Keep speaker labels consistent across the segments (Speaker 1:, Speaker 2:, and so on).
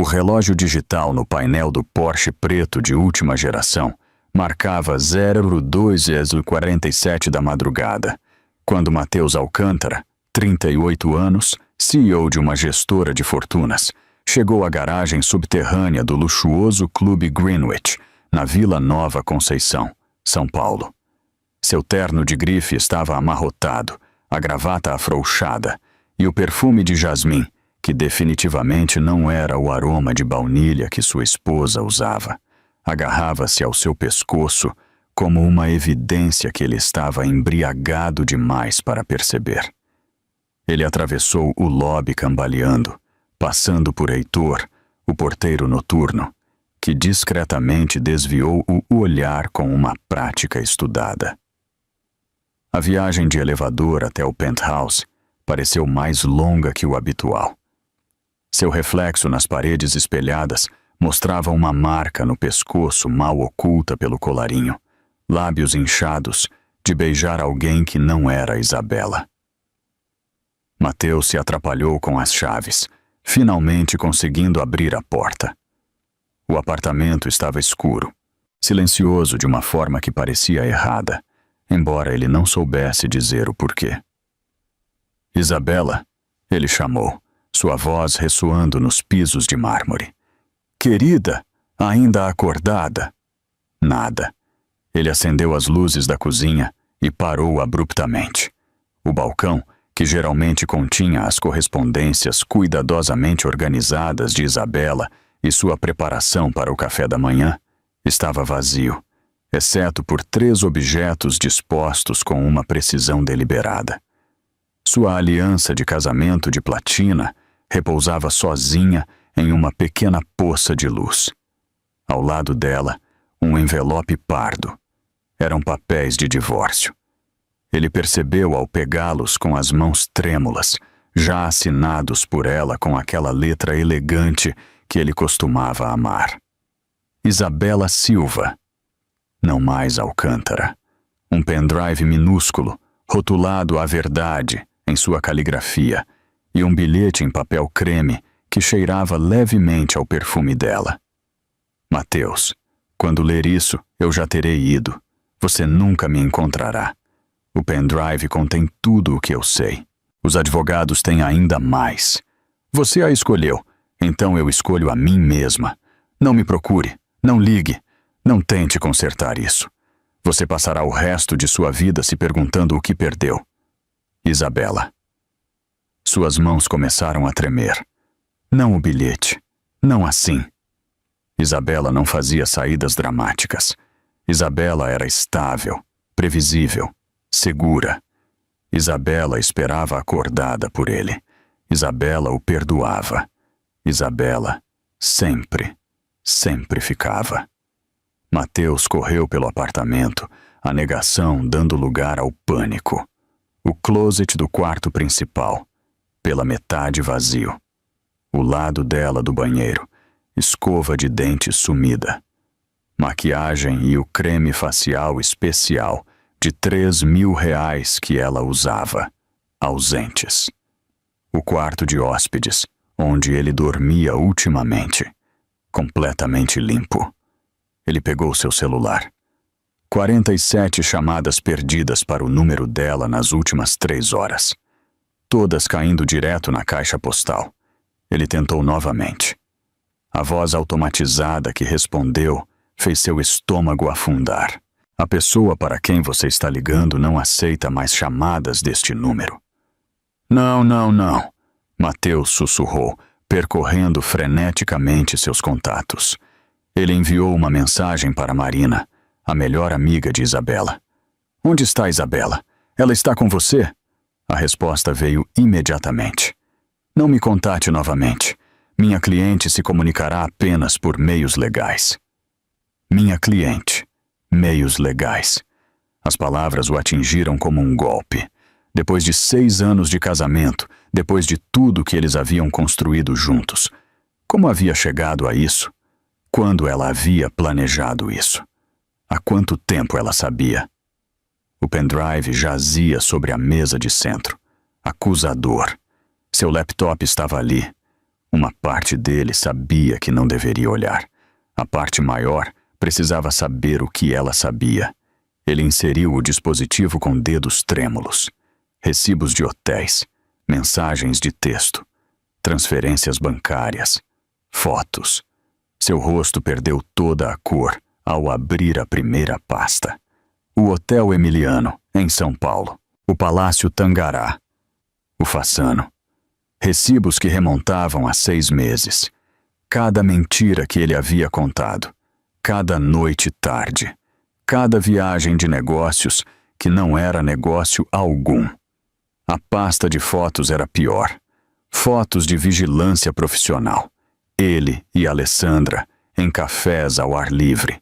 Speaker 1: O relógio digital no painel do Porsche preto de última geração marcava 02:47 da madrugada, quando Matheus Alcântara, 38 anos, CEO de uma gestora de fortunas, chegou à garagem subterrânea do luxuoso Clube Greenwich, na Vila Nova Conceição, São Paulo. Seu terno de grife estava amarrotado, a gravata afrouxada e o perfume de jasmim, que definitivamente não era o aroma de baunilha que sua esposa usava, agarrava-se ao seu pescoço como uma evidência que ele estava embriagado demais para perceber. Ele atravessou o lobby cambaleando, passando por Heitor, o porteiro noturno, que discretamente desviou o olhar com uma prática estudada. A viagem de elevador até o penthouse pareceu mais longa que o habitual. Seu reflexo nas paredes espelhadas mostrava uma marca no pescoço mal oculta pelo colarinho, lábios inchados de beijar alguém que não era Isabela. Matheus se atrapalhou com as chaves, finalmente conseguindo abrir a porta. O apartamento estava escuro, silencioso de uma forma que parecia errada, embora ele não soubesse dizer o porquê. Isabela, ele chamou, sua voz ressoando nos pisos de mármore. Querida, ainda acordada? Nada. Ele acendeu as luzes da cozinha e parou abruptamente. O balcão, que geralmente continha as correspondências cuidadosamente organizadas de Isabela e sua preparação para o café da manhã, estava vazio, exceto por 3 objetos dispostos com uma precisão deliberada. Sua aliança de casamento de platina repousava sozinha em uma pequena poça de luz. Ao lado dela, um envelope pardo. Eram papéis de divórcio. Ele percebeu ao pegá-los com as mãos trêmulas, já assinados por ela com aquela letra elegante que ele costumava amar. Isabela Silva. Não mais Alcântara. Um pendrive minúsculo, rotulado à verdade em sua caligrafia, e um bilhete em papel creme que cheirava levemente ao perfume dela. Matheus, quando ler isso, eu já terei ido. Você nunca me encontrará. O pendrive contém tudo o que eu sei. Os advogados têm ainda mais. Você a escolheu, então eu escolho a mim mesma. Não me procure, não ligue, não tente consertar isso. Você passará o resto de sua vida se perguntando o que perdeu. Isabela. Suas mãos começaram a tremer. Não o bilhete, não assim. Isabela não fazia saídas dramáticas. Isabela era estável, previsível, segura. Isabela esperava acordada por ele. Isabela o perdoava. Isabela sempre, sempre ficava. Matheus correu pelo apartamento, a negação dando lugar ao pânico. O closet do quarto principal, pela metade vazio. O lado dela do banheiro, escova de dente sumida. Maquiagem e o creme facial especial de R$ 3.000 que ela usava, ausentes. O quarto de hóspedes, onde ele dormia ultimamente, completamente limpo. Ele pegou seu celular. 47 chamadas perdidas para o número dela nas últimas 3 horas. Todas caindo direto na caixa postal. Ele tentou novamente. A voz automatizada que respondeu fez seu estômago afundar. A pessoa para quem você está ligando não aceita mais chamadas deste número. Não, não, não. Matheus sussurrou, percorrendo freneticamente seus contatos. Ele enviou uma mensagem para Marina, a melhor amiga de Isabela. Onde está Isabela? Ela está com você? A resposta veio imediatamente. Não me contate novamente. Minha cliente se comunicará apenas por meios legais. Minha cliente. Meios legais. As palavras o atingiram como um golpe. Depois de 6 anos de casamento, depois de tudo que eles haviam construído juntos, como havia chegado a isso? Quando ela havia planejado isso? Há quanto tempo ela sabia? O pendrive jazia sobre a mesa de centro. Acusador. Seu laptop estava ali. Uma parte dele sabia que não deveria olhar. A parte maior precisava saber o que ela sabia. Ele inseriu o dispositivo com dedos trêmulos. Recibos de hotéis, mensagens de texto, transferências bancárias, fotos. Seu rosto perdeu toda a cor ao abrir a primeira pasta. O Hotel Emiliano, em São Paulo. O Palácio Tangará. O Fassano. Recibos que remontavam a 6 meses. Cada mentira que ele havia contado. Cada noite tarde. Cada viagem de negócios que não era negócio algum. A pasta de fotos era pior. Fotos de vigilância profissional. Ele e Alessandra em cafés ao ar livre.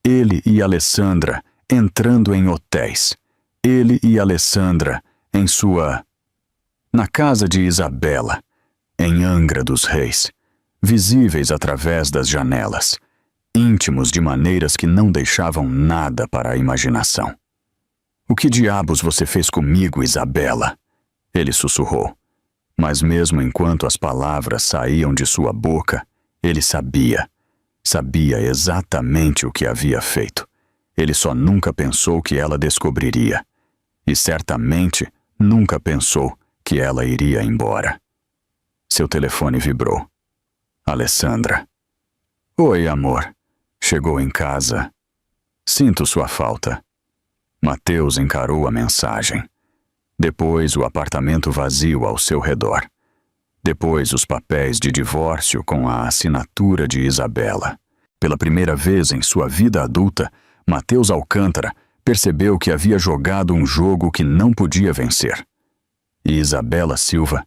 Speaker 1: Ele e Alessandra entrando em hotéis. Ele e Alessandra na casa de Isabela, em Angra dos Reis, visíveis através das janelas, íntimos de maneiras que não deixavam nada para a imaginação. "O que diabos você fez comigo, Isabela?" Ele sussurrou. Mas mesmo enquanto as palavras saíam de sua boca, ele sabia. Sabia exatamente o que havia feito. Ele só nunca pensou que ela descobriria. E certamente nunca pensou que ela iria embora. Seu telefone vibrou. Alessandra. "Oi, amor. Chegou em casa. Sinto sua falta." Mateus encarou a mensagem. Depois o apartamento vazio ao seu redor. Depois os papéis de divórcio com a assinatura de Isabela. Pela primeira vez em sua vida adulta, Mateus Alcântara percebeu que havia jogado um jogo que não podia vencer. E Isabela Silva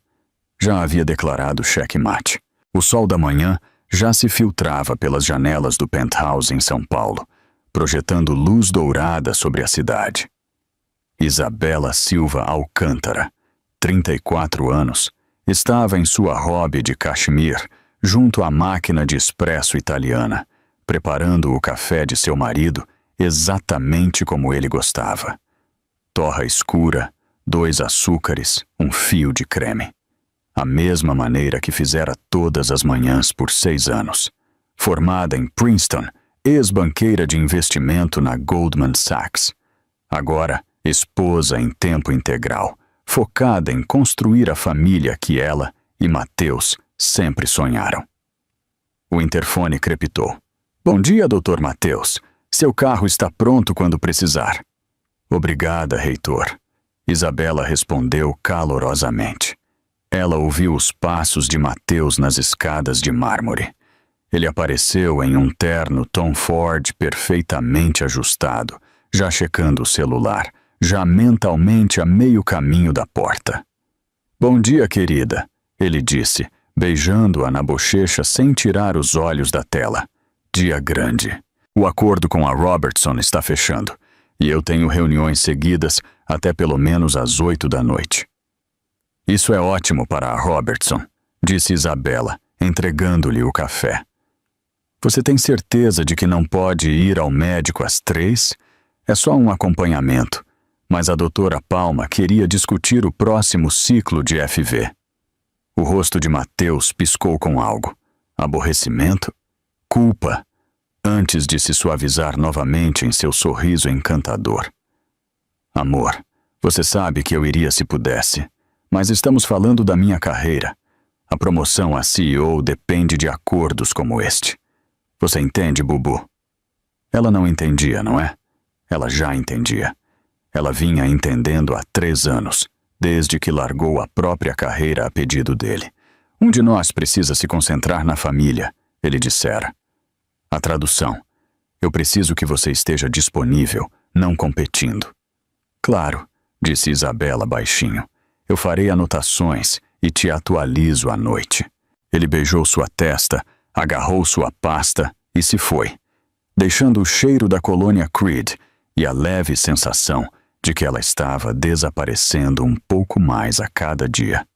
Speaker 1: já havia declarado xeque-mate. O sol da manhã já se filtrava pelas janelas do penthouse em São Paulo, projetando luz dourada sobre a cidade. Isabela Silva Alcântara, 34 anos, estava em sua robe de cachemir, junto à máquina de expresso italiana, preparando o café de seu marido exatamente como ele gostava. Torra escura, 2 açúcares, um fio de creme. A mesma maneira que fizera todas as manhãs por 6 anos. Formada em Princeton, ex-banqueira de investimento na Goldman Sachs. Agora, esposa em tempo integral, focada em construir a família que ela e Mateus sempre sonharam. O interfone crepitou. "Bom dia, Dr. Mateus. Seu carro está pronto quando precisar." "Obrigada, reitor." Isabela respondeu calorosamente. Ela ouviu os passos de Mateus nas escadas de mármore. Ele apareceu em um terno Tom Ford perfeitamente ajustado, já checando o celular, já mentalmente a meio caminho da porta. "Bom dia, querida," ele disse, beijando-a na bochecha sem tirar os olhos da tela. "Dia grande. O acordo com a Robertson está fechando, e eu tenho reuniões seguidas até pelo menos às 8 da noite." "Isso é ótimo para a Robertson," disse Isabela, entregando-lhe o café. "Você tem certeza de que não pode ir ao médico às 3? É só um acompanhamento, mas a doutora Palma queria discutir o próximo ciclo de FV." O rosto de Mateus piscou com algo. Aborrecimento? Culpa? Antes de se suavizar novamente em seu sorriso encantador. "Amor, você sabe que eu iria se pudesse, mas estamos falando da minha carreira. A promoção a CEO depende de acordos como este. Você entende, Bubu?" Ela não entendia, não é? Ela já entendia. Ela vinha entendendo há 3 anos, desde que largou a própria carreira a pedido dele. "Um de nós precisa se concentrar na família", ele dissera. A tradução: "Eu preciso que você esteja disponível, não competindo." "Claro", disse Isabela baixinho. "Eu farei anotações e te atualizo à noite." Ele beijou sua testa, agarrou sua pasta e se foi, deixando o cheiro da colônia Creed e a leve sensação de que ela estava desaparecendo um pouco mais a cada dia.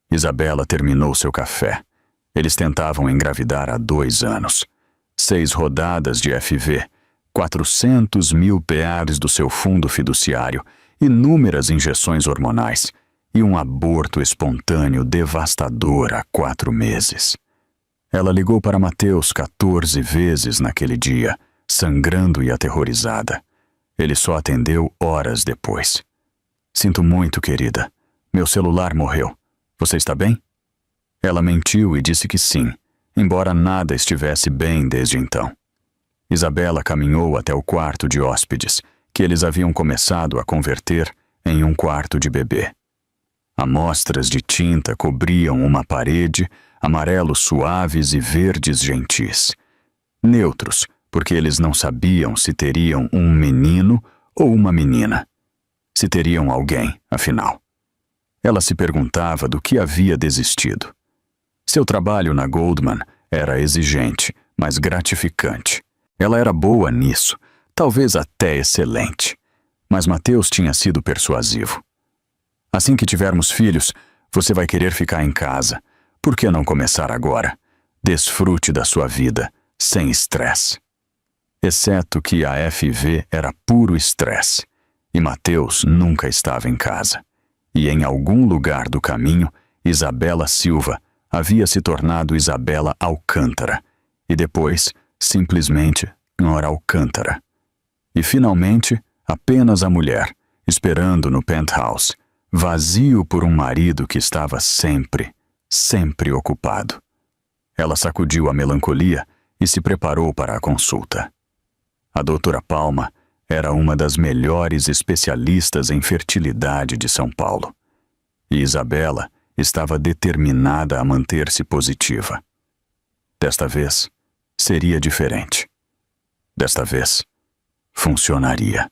Speaker 1: Isabela terminou seu café. Eles tentavam engravidar há 2 anos. 6 rodadas de FV, 400 mil PAs do seu fundo fiduciário, inúmeras injeções hormonais, e um aborto espontâneo devastador há 4 meses. Ela ligou para Mateus 14 vezes naquele dia, sangrando e aterrorizada. Ele só atendeu horas depois. Sinto muito, querida. Meu celular morreu. Você está bem? Ela mentiu e disse que sim, embora nada estivesse bem desde então. Isabela caminhou até o quarto de hóspedes, que eles haviam começado a converter em um quarto de bebê. Amostras de tinta cobriam uma parede, amarelos suaves e verdes gentis. Neutros, porque eles não sabiam se teriam um menino ou uma menina. Se teriam alguém, afinal. Ela se perguntava do que havia desistido. Seu trabalho na Goldman era exigente, mas gratificante. Ela era boa nisso, talvez até excelente. Mas Mateus tinha sido persuasivo. Assim que tivermos filhos, você vai querer ficar em casa. Por que não começar agora? Desfrute da sua vida, sem estresse. Exceto que a FV era puro estresse, e Mateus nunca estava em casa. E em algum lugar do caminho, Isabela Silva havia se tornado Isabela Alcântara, e depois, simplesmente, Nora Alcântara. E finalmente, apenas a mulher, esperando no penthouse, vazio por um marido que estava sempre ocupado. Ela sacudiu a melancolia e se preparou para a consulta. A doutora Palma era uma das melhores especialistas em fertilidade de São Paulo. E Isabela estava determinada a manter-se positiva. Desta vez, seria diferente. Desta vez, funcionaria.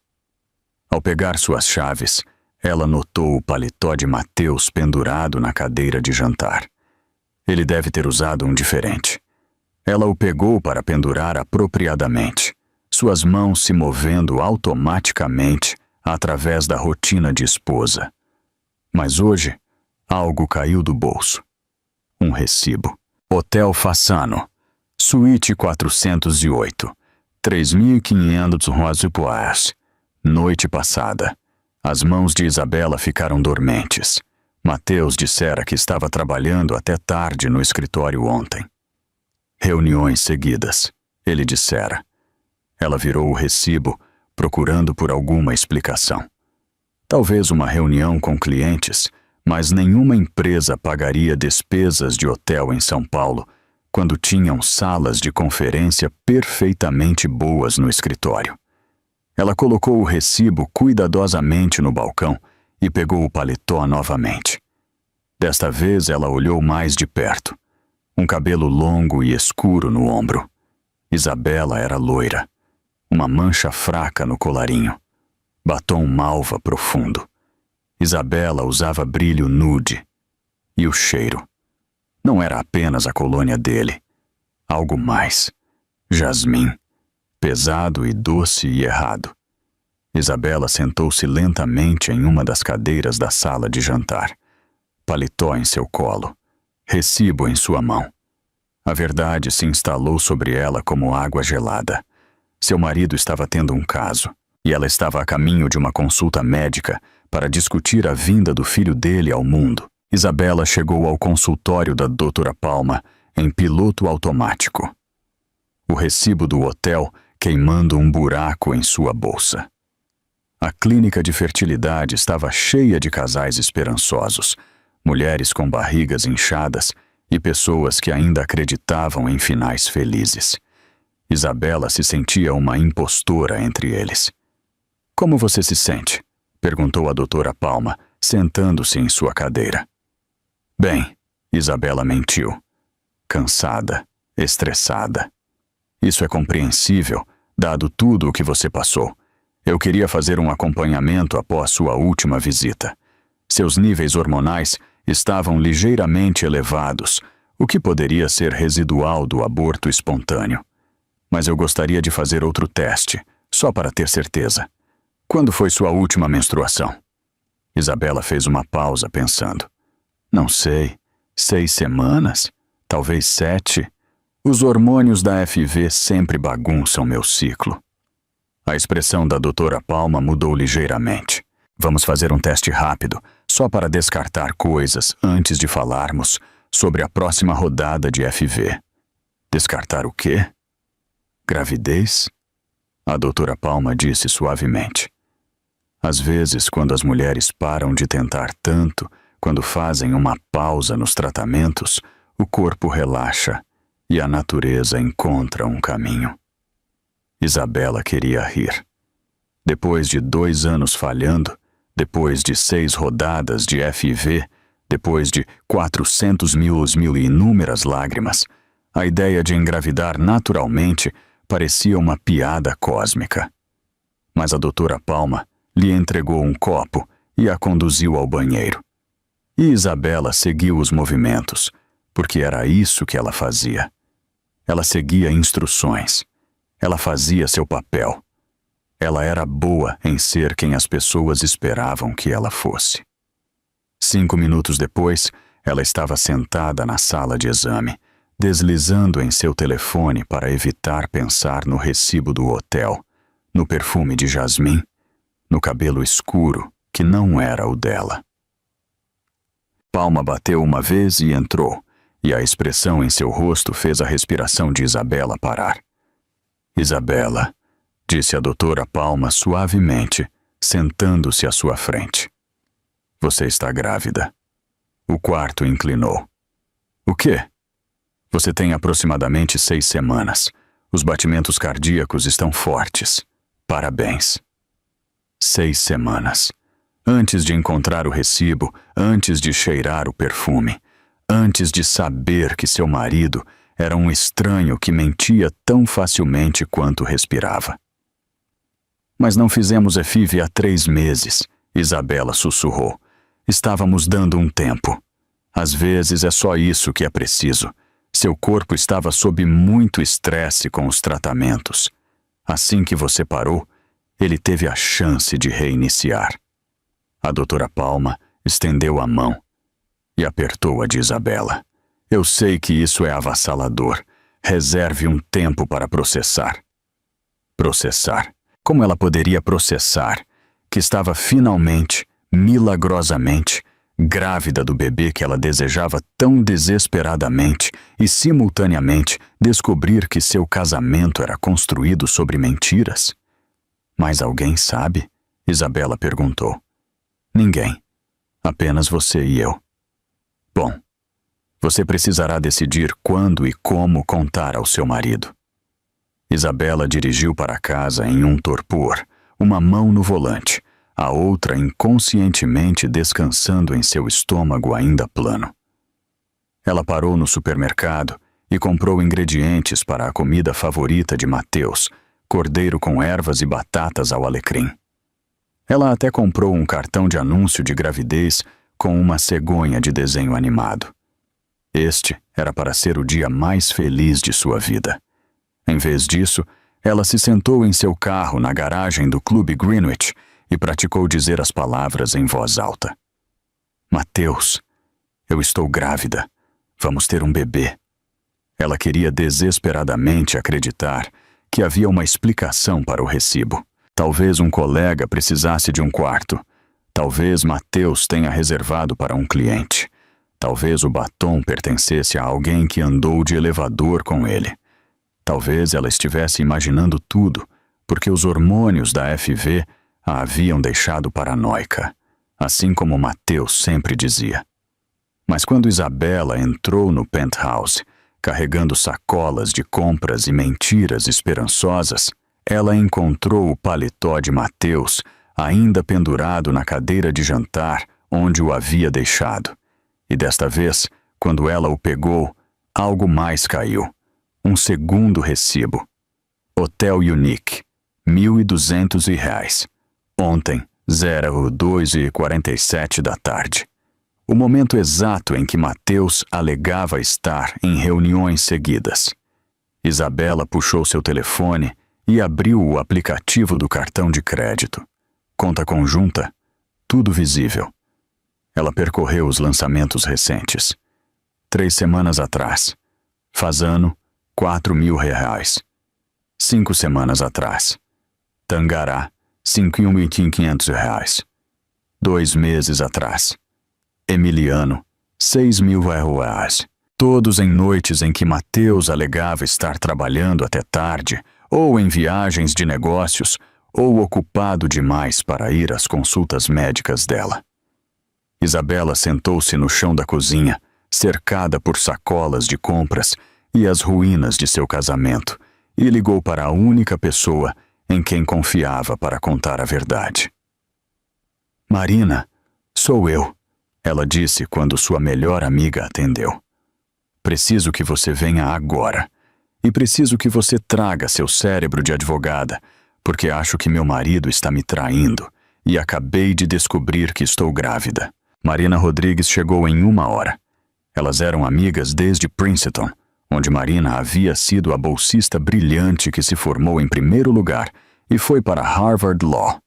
Speaker 1: Ao pegar suas chaves, ela notou o paletó de Mateus pendurado na cadeira de jantar. Ele deve ter usado um diferente. Ela o pegou para pendurar apropriadamente, suas mãos se movendo automaticamente através da rotina de esposa. Mas hoje, algo caiu do bolso. Um recibo. Hotel Fassano, Suíte 408, 3.500 Rois. Noite passada. As mãos de Isabela ficaram dormentes. Mateus dissera que estava trabalhando até tarde no escritório ontem. Reuniões seguidas, ele dissera. Ela virou o recibo, procurando por alguma explicação. Talvez uma reunião com clientes, mas nenhuma empresa pagaria despesas de hotel em São Paulo quando tinham salas de conferência perfeitamente boas no escritório. Ela colocou o recibo cuidadosamente no balcão e pegou o paletó novamente. Desta vez ela olhou mais de perto. Um cabelo longo e escuro no ombro. Isabela era loira. Uma mancha fraca no colarinho. Batom malva profundo. Isabela usava brilho nude. E o cheiro. Não era apenas a colônia dele. Algo mais. Jasmim. Pesado e doce e errado. Isabela sentou-se lentamente em uma das cadeiras da sala de jantar. Paletó em seu colo. Recibo em sua mão. A verdade se instalou sobre ela como água gelada. Seu marido estava tendo um caso, e ela estava a caminho de uma consulta médica para discutir a vinda do filho dele ao mundo. Isabela chegou ao consultório da doutora Palma em piloto automático. O recibo do hotel queimando um buraco em sua bolsa. A clínica de fertilidade estava cheia de casais esperançosos, mulheres com barrigas inchadas e pessoas que ainda acreditavam em finais felizes. Isabela se sentia uma impostora entre eles. Como você se sente? Perguntou a doutora Palma, sentando-se em sua cadeira. Bem, Isabela mentiu. Cansada, estressada. Isso é compreensível, dado tudo o que você passou. Eu queria fazer um acompanhamento após sua última visita. Seus níveis hormonais estavam ligeiramente elevados, o que poderia ser residual do aborto espontâneo. Mas eu gostaria de fazer outro teste, só para ter certeza. Quando foi sua última menstruação? Isabela fez uma pausa pensando. Não sei, 6 semanas? Talvez 7? Os hormônios da FV sempre bagunçam meu ciclo. A expressão da doutora Palma mudou ligeiramente. Vamos fazer um teste rápido, só para descartar coisas antes de falarmos sobre a próxima rodada de FV. Descartar o quê? Gravidez? A doutora Palma disse suavemente. Às vezes, quando as mulheres param de tentar tanto, quando fazem uma pausa nos tratamentos, o corpo relaxa e a natureza encontra um caminho. Isabela queria rir. Depois de 2 anos falhando, depois de 6 rodadas de FIV, depois de 400 mil e inúmeras lágrimas, a ideia de engravidar naturalmente parecia uma piada cósmica. Mas a doutora Palma lhe entregou um copo e a conduziu ao banheiro. E Isabela seguiu os movimentos, porque era isso que ela fazia. Ela seguia instruções. Ela fazia seu papel. Ela era boa em ser quem as pessoas esperavam que ela fosse. 5 minutos depois, ela estava sentada na sala de exame, deslizando em seu telefone para evitar pensar no recibo do hotel, no perfume de jasmim, no cabelo escuro que não era o dela. Palma bateu uma vez e entrou, e a expressão em seu rosto fez a respiração de Isabela parar. Isabela, disse a doutora Palma suavemente, sentando-se à sua frente. Você está grávida. O quarto inclinou. O quê? Você tem aproximadamente 6 semanas. Os batimentos cardíacos estão fortes. Parabéns. 6 semanas. Antes de encontrar o recibo, antes de cheirar o perfume, antes de saber que seu marido era um estranho que mentia tão facilmente quanto respirava. Mas não fizemos FIV há 3 meses, Isabela sussurrou. Estávamos dando um tempo. Às vezes é só isso que é preciso. Seu corpo estava sob muito estresse com os tratamentos. Assim que você parou, ele teve a chance de reiniciar. A doutora Palma estendeu a mão e apertou a de Isabela. Eu sei que isso é avassalador. Reserve um tempo para processar. Processar? Como ela poderia processar que estava finalmente, milagrosamente, grávida do bebê que ela desejava tão desesperadamente e, simultaneamente, descobrir que seu casamento era construído sobre mentiras? Mas alguém sabe? Isabela perguntou. Ninguém. Apenas você e eu. Bom, você precisará decidir quando e como contar ao seu marido. Isabela dirigiu para casa em um torpor, uma mão no volante, a outra inconscientemente descansando em seu estômago ainda plano. Ela parou no supermercado e comprou ingredientes para a comida favorita de Mateus, cordeiro com ervas e batatas ao alecrim. Ela até comprou um cartão de anúncio de gravidez com uma cegonha de desenho animado. Este era para ser o dia mais feliz de sua vida. Em vez disso, ela se sentou em seu carro na garagem do Clube Greenwich e praticou dizer as palavras em voz alta. Mateus, eu estou grávida. Vamos ter um bebê. Ela queria desesperadamente acreditar que havia uma explicação para o recibo. Talvez um colega precisasse de um quarto. Talvez Mateus tenha reservado para um cliente. Talvez o batom pertencesse a alguém que andou de elevador com ele. Talvez ela estivesse imaginando tudo, porque os hormônios da FV a haviam deixado paranoica, assim como Mateus sempre dizia. Mas quando Isabela entrou no penthouse, carregando sacolas de compras e mentiras esperançosas, ela encontrou o paletó de Mateus ainda pendurado na cadeira de jantar onde o havia deixado. E desta vez, quando ela o pegou, algo mais caiu. Um segundo recibo. Hotel Unique, R$1.200. Ontem, 02h47 da tarde. O momento exato em que Mateus alegava estar em reuniões seguidas. Isabela puxou seu telefone e abriu o aplicativo do cartão de crédito. Conta conjunta, tudo visível. Ela percorreu os lançamentos recentes. 3 semanas atrás. Fazano, R$4.000. 5 semanas atrás. Tangará, R$5.500. 2 meses atrás. Emiliano, 6.000 ROAs. Todos em noites em que Mateus alegava estar trabalhando até tarde, ou em viagens de negócios, ou ocupado demais para ir às consultas médicas dela. Isabela sentou-se no chão da cozinha, cercada por sacolas de compras e as ruínas de seu casamento, e ligou para a única pessoa em quem confiava para contar a verdade. Marina, sou eu, ela disse quando sua melhor amiga atendeu. Preciso que você venha agora. E preciso que você traga seu cérebro de advogada, porque acho que meu marido está me traindo e acabei de descobrir que estou grávida. Marina Rodrigues chegou em 1 hora. Elas eram amigas desde Princeton, onde Marina havia sido a bolsista brilhante que se formou em primeiro lugar e foi para Harvard Law.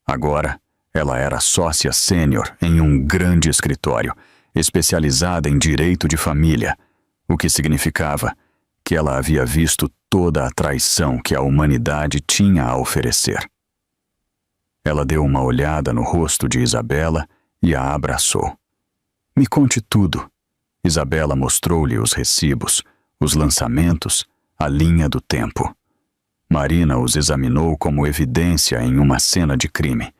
Speaker 1: Agora, ela era sócia sênior em um grande escritório, especializada em direito de família, o que significava que ela havia visto toda a traição que a humanidade tinha a oferecer. Ela deu uma olhada no rosto de Isabela e a abraçou. Me conte tudo. Isabela mostrou-lhe os recibos, os lançamentos, a linha do tempo. Marina os examinou como evidência em uma cena de crime,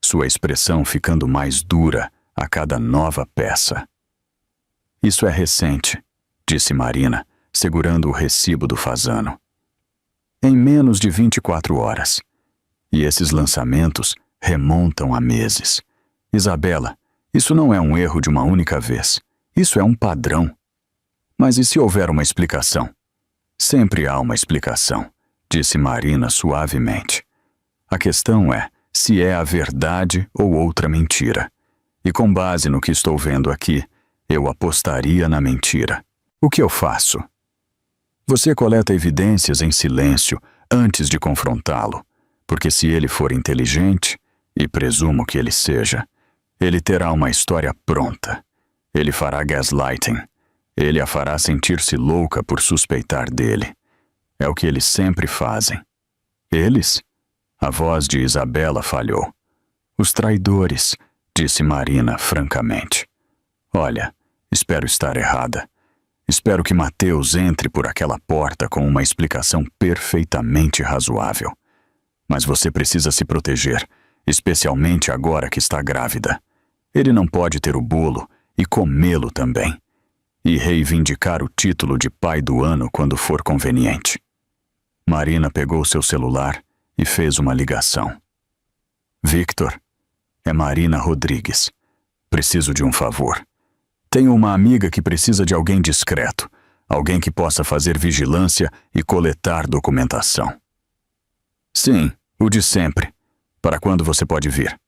Speaker 1: sua expressão ficando mais dura a cada nova peça. Isso é recente, disse Marina, segurando o recibo do Fasano. Em menos de 24 horas. E esses lançamentos remontam a meses. Isabela, isso não é um erro de uma única vez. Isso é um padrão. Mas e se houver uma explicação? Sempre há uma explicação, disse Marina suavemente. A questão é se é a verdade ou outra mentira. E com base no que estou vendo aqui, eu apostaria na mentira. O que eu faço? Você coleta evidências em silêncio antes de confrontá-lo, porque se ele for inteligente, e presumo que ele seja, ele terá uma história pronta. Ele fará gaslighting. Ele a fará sentir-se louca por suspeitar dele. É o que eles sempre fazem. Eles? A voz de Isabela falhou. Os traidores, disse Marina francamente. Olha, espero estar errada. Espero que Mateus entre por aquela porta com uma explicação perfeitamente razoável. Mas você precisa se proteger, especialmente agora que está grávida. Ele não pode ter o bolo e comê-lo também. E reivindicar o título de pai do ano quando for conveniente. Marina pegou seu celular e fez uma ligação. Victor, é Marina Rodrigues. Preciso de um favor. Tenho uma amiga que precisa de alguém discreto, alguém que possa fazer vigilância e coletar documentação. Sim, o de sempre. Para quando você pode vir?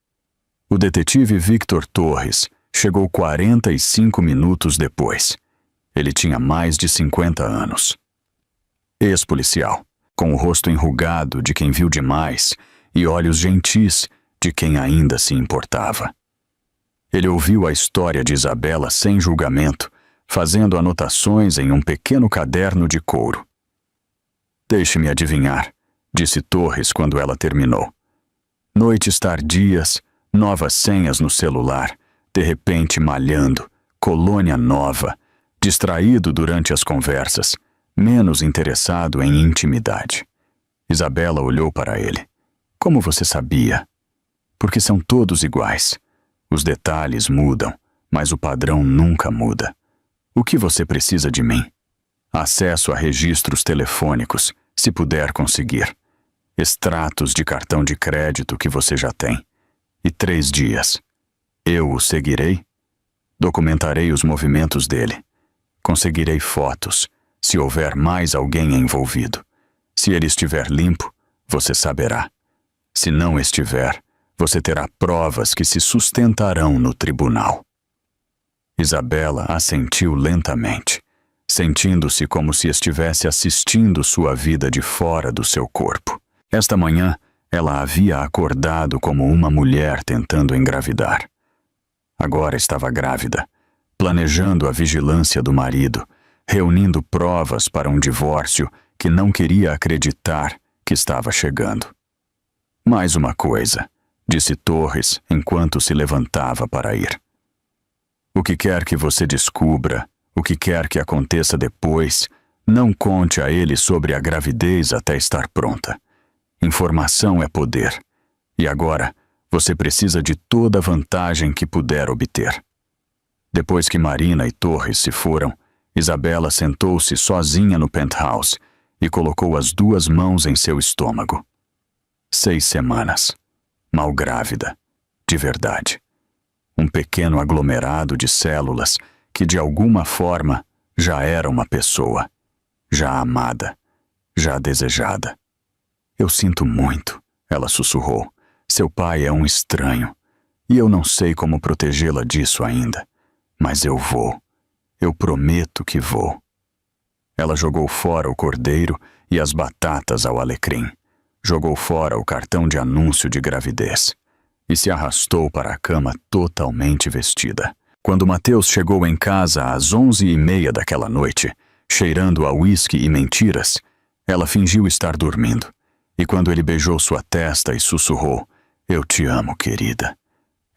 Speaker 1: O detetive Victor Torres chegou 45 minutos depois. Ele tinha mais de 50 anos. Ex-policial, com o rosto enrugado de quem viu demais e olhos gentis de quem ainda se importava. Ele ouviu a história de Isabela sem julgamento, fazendo anotações em um pequeno caderno de couro. Deixe-me adivinhar, disse Torres quando ela terminou. Noites tardias, novas senhas no celular, de repente malhando, colônia nova, distraído durante as conversas, menos interessado em intimidade. Isabela olhou para ele. Como você sabia? Porque são todos iguais. Os detalhes mudam, mas o padrão nunca muda. O que você precisa de mim? Acesso a registros telefônicos, se puder conseguir. Extratos de cartão de crédito que você já tem. E 3 dias. Eu o seguirei? Documentarei os movimentos dele. Conseguirei fotos, se houver mais alguém envolvido. Se ele estiver limpo, você saberá. Se não estiver, você terá provas que se sustentarão no tribunal. Isabela assentiu lentamente, sentindo-se como se estivesse assistindo sua vida de fora do seu corpo. Esta manhã, ela havia acordado como uma mulher tentando engravidar. Agora estava grávida, planejando a vigilância do marido, reunindo provas para um divórcio que não queria acreditar que estava chegando. Mais uma coisa, disse Torres enquanto se levantava para ir. O que quer que você descubra, o que quer que aconteça depois, não conte a ele sobre a gravidez até estar pronta. Informação é poder. E agora, você precisa de toda a vantagem que puder obter. Depois que Marina e Torres se foram, Isabela sentou-se sozinha no penthouse e colocou as 2 mãos em seu estômago. 6 semanas. Mal grávida. De verdade. Um pequeno aglomerado de células que, de alguma forma, já era uma pessoa. Já amada. Já desejada. Eu sinto muito, ela sussurrou. Seu pai é um estranho. E eu não sei como protegê-la disso ainda. Mas eu vou. Eu prometo que vou. Ela jogou fora o cordeiro e as batatas ao alecrim. Jogou fora o cartão de anúncio de gravidez. E se arrastou para a cama totalmente vestida. Quando Mateus chegou em casa às 11h30 daquela noite, cheirando a uísque e mentiras, ela fingiu estar dormindo. E quando ele beijou sua testa e sussurrou, "Eu te amo, querida",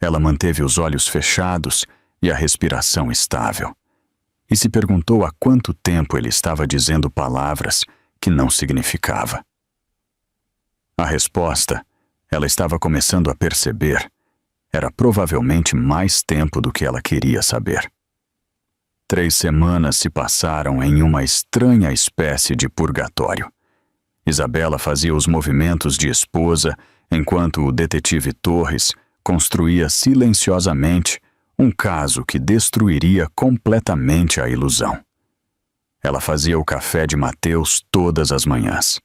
Speaker 1: ela manteve os olhos fechados e a respiração estável. E se perguntou há quanto tempo ele estava dizendo palavras que não significava. A resposta, ela estava começando a perceber, era provavelmente mais tempo do que ela queria saber. 3 semanas se passaram em uma estranha espécie de purgatório. Isabela fazia os movimentos de esposa enquanto o detetive Torres construía silenciosamente um caso que destruiria completamente a ilusão. Ela fazia o café de Mateus todas as manhãs.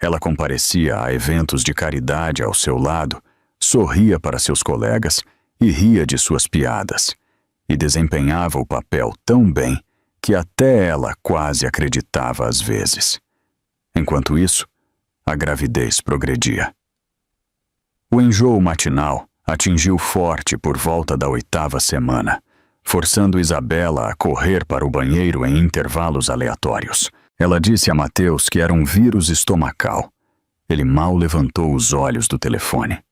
Speaker 1: Ela comparecia a eventos de caridade ao seu lado, sorria para seus colegas e ria de suas piadas, e desempenhava o papel tão bem que até ela quase acreditava às vezes. Enquanto isso, a gravidez progredia. O enjoo matinal atingiu forte por volta da 8ª semana, forçando Isabela a correr para o banheiro em intervalos aleatórios. Ela disse a Mateus que era um vírus estomacal. Ele mal levantou os olhos do telefone.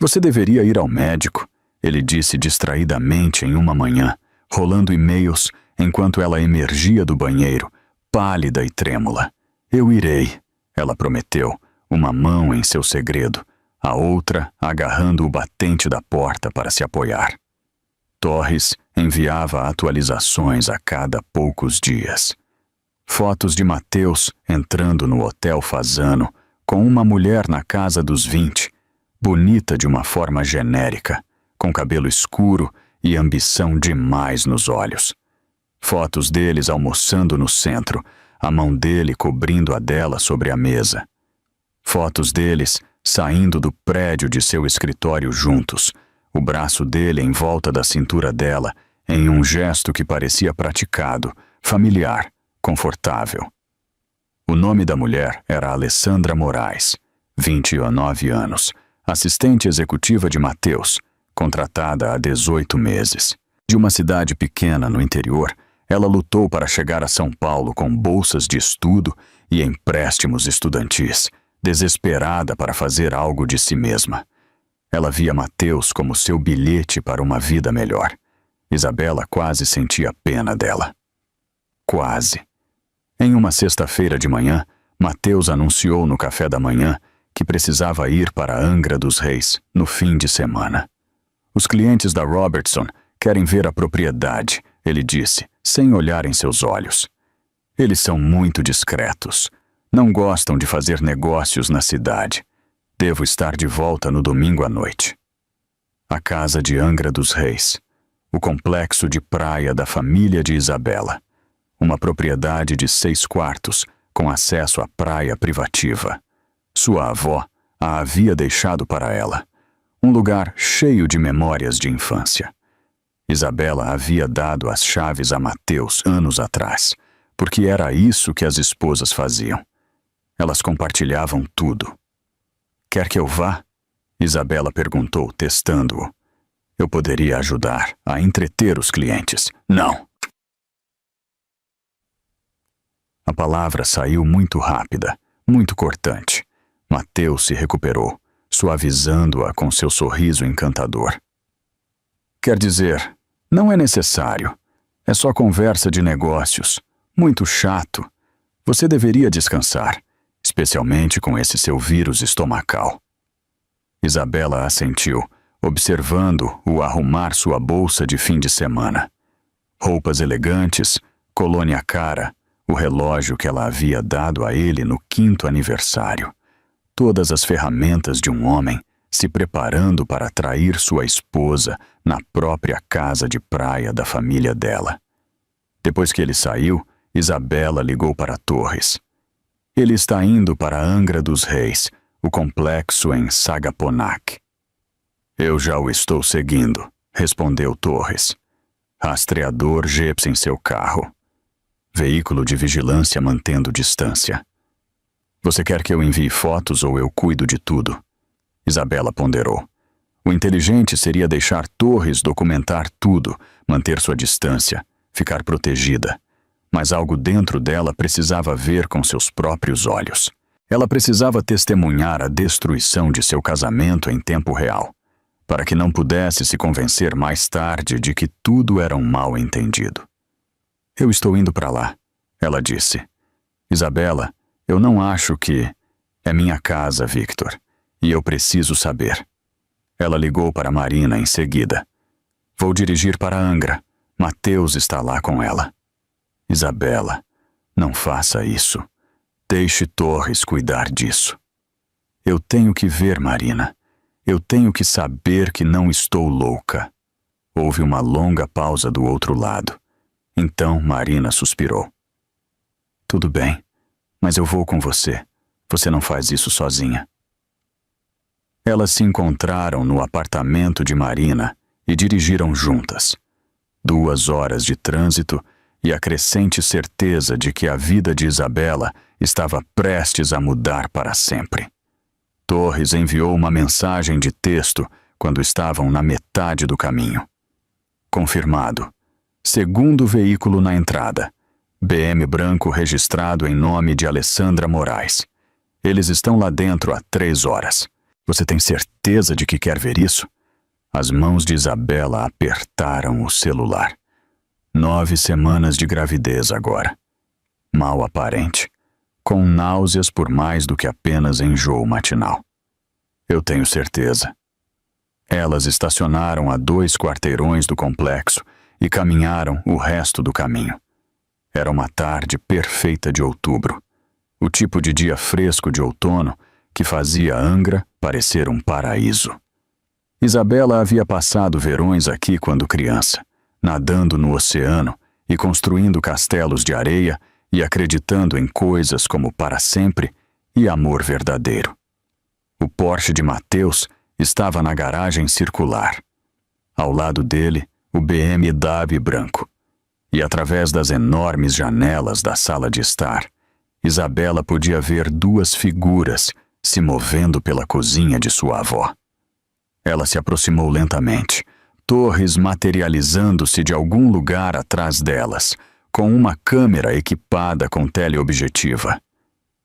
Speaker 1: "Você deveria ir ao médico", ele disse distraidamente em uma manhã, rolando e-mails enquanto ela emergia do banheiro, pálida e trêmula. "Eu irei", ela prometeu, uma mão em seu segredo, a outra agarrando o batente da porta para se apoiar. Torres enviava atualizações a cada poucos dias. Fotos de Mateus entrando no Hotel Fasano com uma mulher na casa dos 20, bonita de uma forma genérica, com cabelo escuro e ambição demais nos olhos. Fotos deles almoçando no centro, a mão dele cobrindo a dela sobre a mesa. Fotos deles saindo do prédio de seu escritório juntos, o braço dele em volta da cintura dela, em um gesto que parecia praticado, familiar, confortável. O nome da mulher era Alessandra Moraes, 29 anos, assistente executiva de Mateus, contratada há 18 meses. De uma cidade pequena no interior, ela lutou para chegar a São Paulo com bolsas de estudo e empréstimos estudantis, desesperada para fazer algo de si mesma. Ela via Mateus como seu bilhete para uma vida melhor. Isabela quase sentia pena dela. Quase. Em uma sexta-feira de manhã, Mateus anunciou no café da manhã que precisava ir para Angra dos Reis no fim de semana. "Os clientes da Robertson querem ver a propriedade", ele disse, sem olhar em seus olhos. "Eles são muito discretos. Não gostam de fazer negócios na cidade. Devo estar de volta no domingo à noite." A casa de Angra dos Reis. O complexo de praia da família de Isabela. Uma propriedade de 6 quartos, com acesso à praia privativa. Sua avó a havia deixado para ela. Um lugar cheio de memórias de infância. Isabela havia dado as chaves a Mateus anos atrás, porque era isso que as esposas faziam. Elas compartilhavam tudo. "Quer que eu vá?" Isabela perguntou, testando-o. "Eu poderia ajudar a entreter os clientes." "Não." A palavra saiu muito rápida, muito cortante. Mateus se recuperou, suavizando-a com seu sorriso encantador. "Quer dizer, Não é necessário. É só conversa de negócios. Muito chato. Você deveria descansar, especialmente com esse seu vírus estomacal. Isabela assentiu, observando-o arrumar sua bolsa de fim de semana. Roupas elegantes, colônia cara, o relógio que ela havia dado a ele no 5º aniversário. Todas as ferramentas de um homem se preparando para trair sua esposa na própria casa de praia da família dela. Depois que ele saiu, Isabela ligou para Torres. Ele está indo para Angra dos Reis, o complexo em Sagaponack. Eu já o estou seguindo, respondeu Torres. Rastreador Jeeps em seu carro. Veículo de vigilância mantendo distância. Você quer que eu envie fotos ou eu cuido de tudo? Isabela ponderou. O inteligente seria deixar Torres documentar tudo, manter sua distância, ficar protegida. Mas algo dentro dela precisava ver com seus próprios olhos. Ela precisava testemunhar a destruição de seu casamento em tempo real, para que não pudesse se convencer mais tarde de que tudo era um mal-entendido. Eu estou indo para lá, ela disse. Isabela, eu não acho que... É minha casa, Victor, e eu preciso saber. Ela ligou para Marina em seguida. Vou dirigir para Angra. Mateus está lá com ela. Isabela, não faça isso. Deixe Torres cuidar disso. Eu tenho que ver, Marina. Eu tenho que saber que não estou louca. Houve uma longa pausa do outro lado. Então Marina suspirou. Tudo bem, mas eu vou com você. Você não faz isso sozinha. Elas se encontraram no apartamento de Marina e dirigiram juntas. 2 horas de trânsito e a crescente certeza de que a vida de Isabela estava prestes a mudar para sempre. Torres enviou uma mensagem de texto quando estavam na metade do caminho. Confirmado. Segundo veículo na entrada. BM branco registrado em nome de Alessandra Moraes. Eles estão lá dentro há 3 horas. Você tem certeza de que quer ver isso? As mãos de Isabela apertaram o celular. 9 semanas de gravidez agora. Mal aparente. Com náuseas por mais do que apenas enjoo matinal. Eu tenho certeza. Elas estacionaram a 2 quarteirões do complexo e caminharam o resto do caminho. Era uma tarde perfeita de outubro. O tipo de dia fresco de outono que fazia Angra parecer um paraíso. Isabela havia passado verões aqui quando criança, nadando no oceano e construindo castelos de areia e acreditando em coisas como para sempre e amor verdadeiro. O Porsche de Mateus estava na garagem circular. Ao lado dele, o BMW branco. E através das enormes janelas da sala de estar, Isabela podia ver 2 figuras se movendo pela cozinha de sua avó. Ela se aproximou lentamente, Torres materializando-se de algum lugar atrás delas, com uma câmera equipada com teleobjetiva.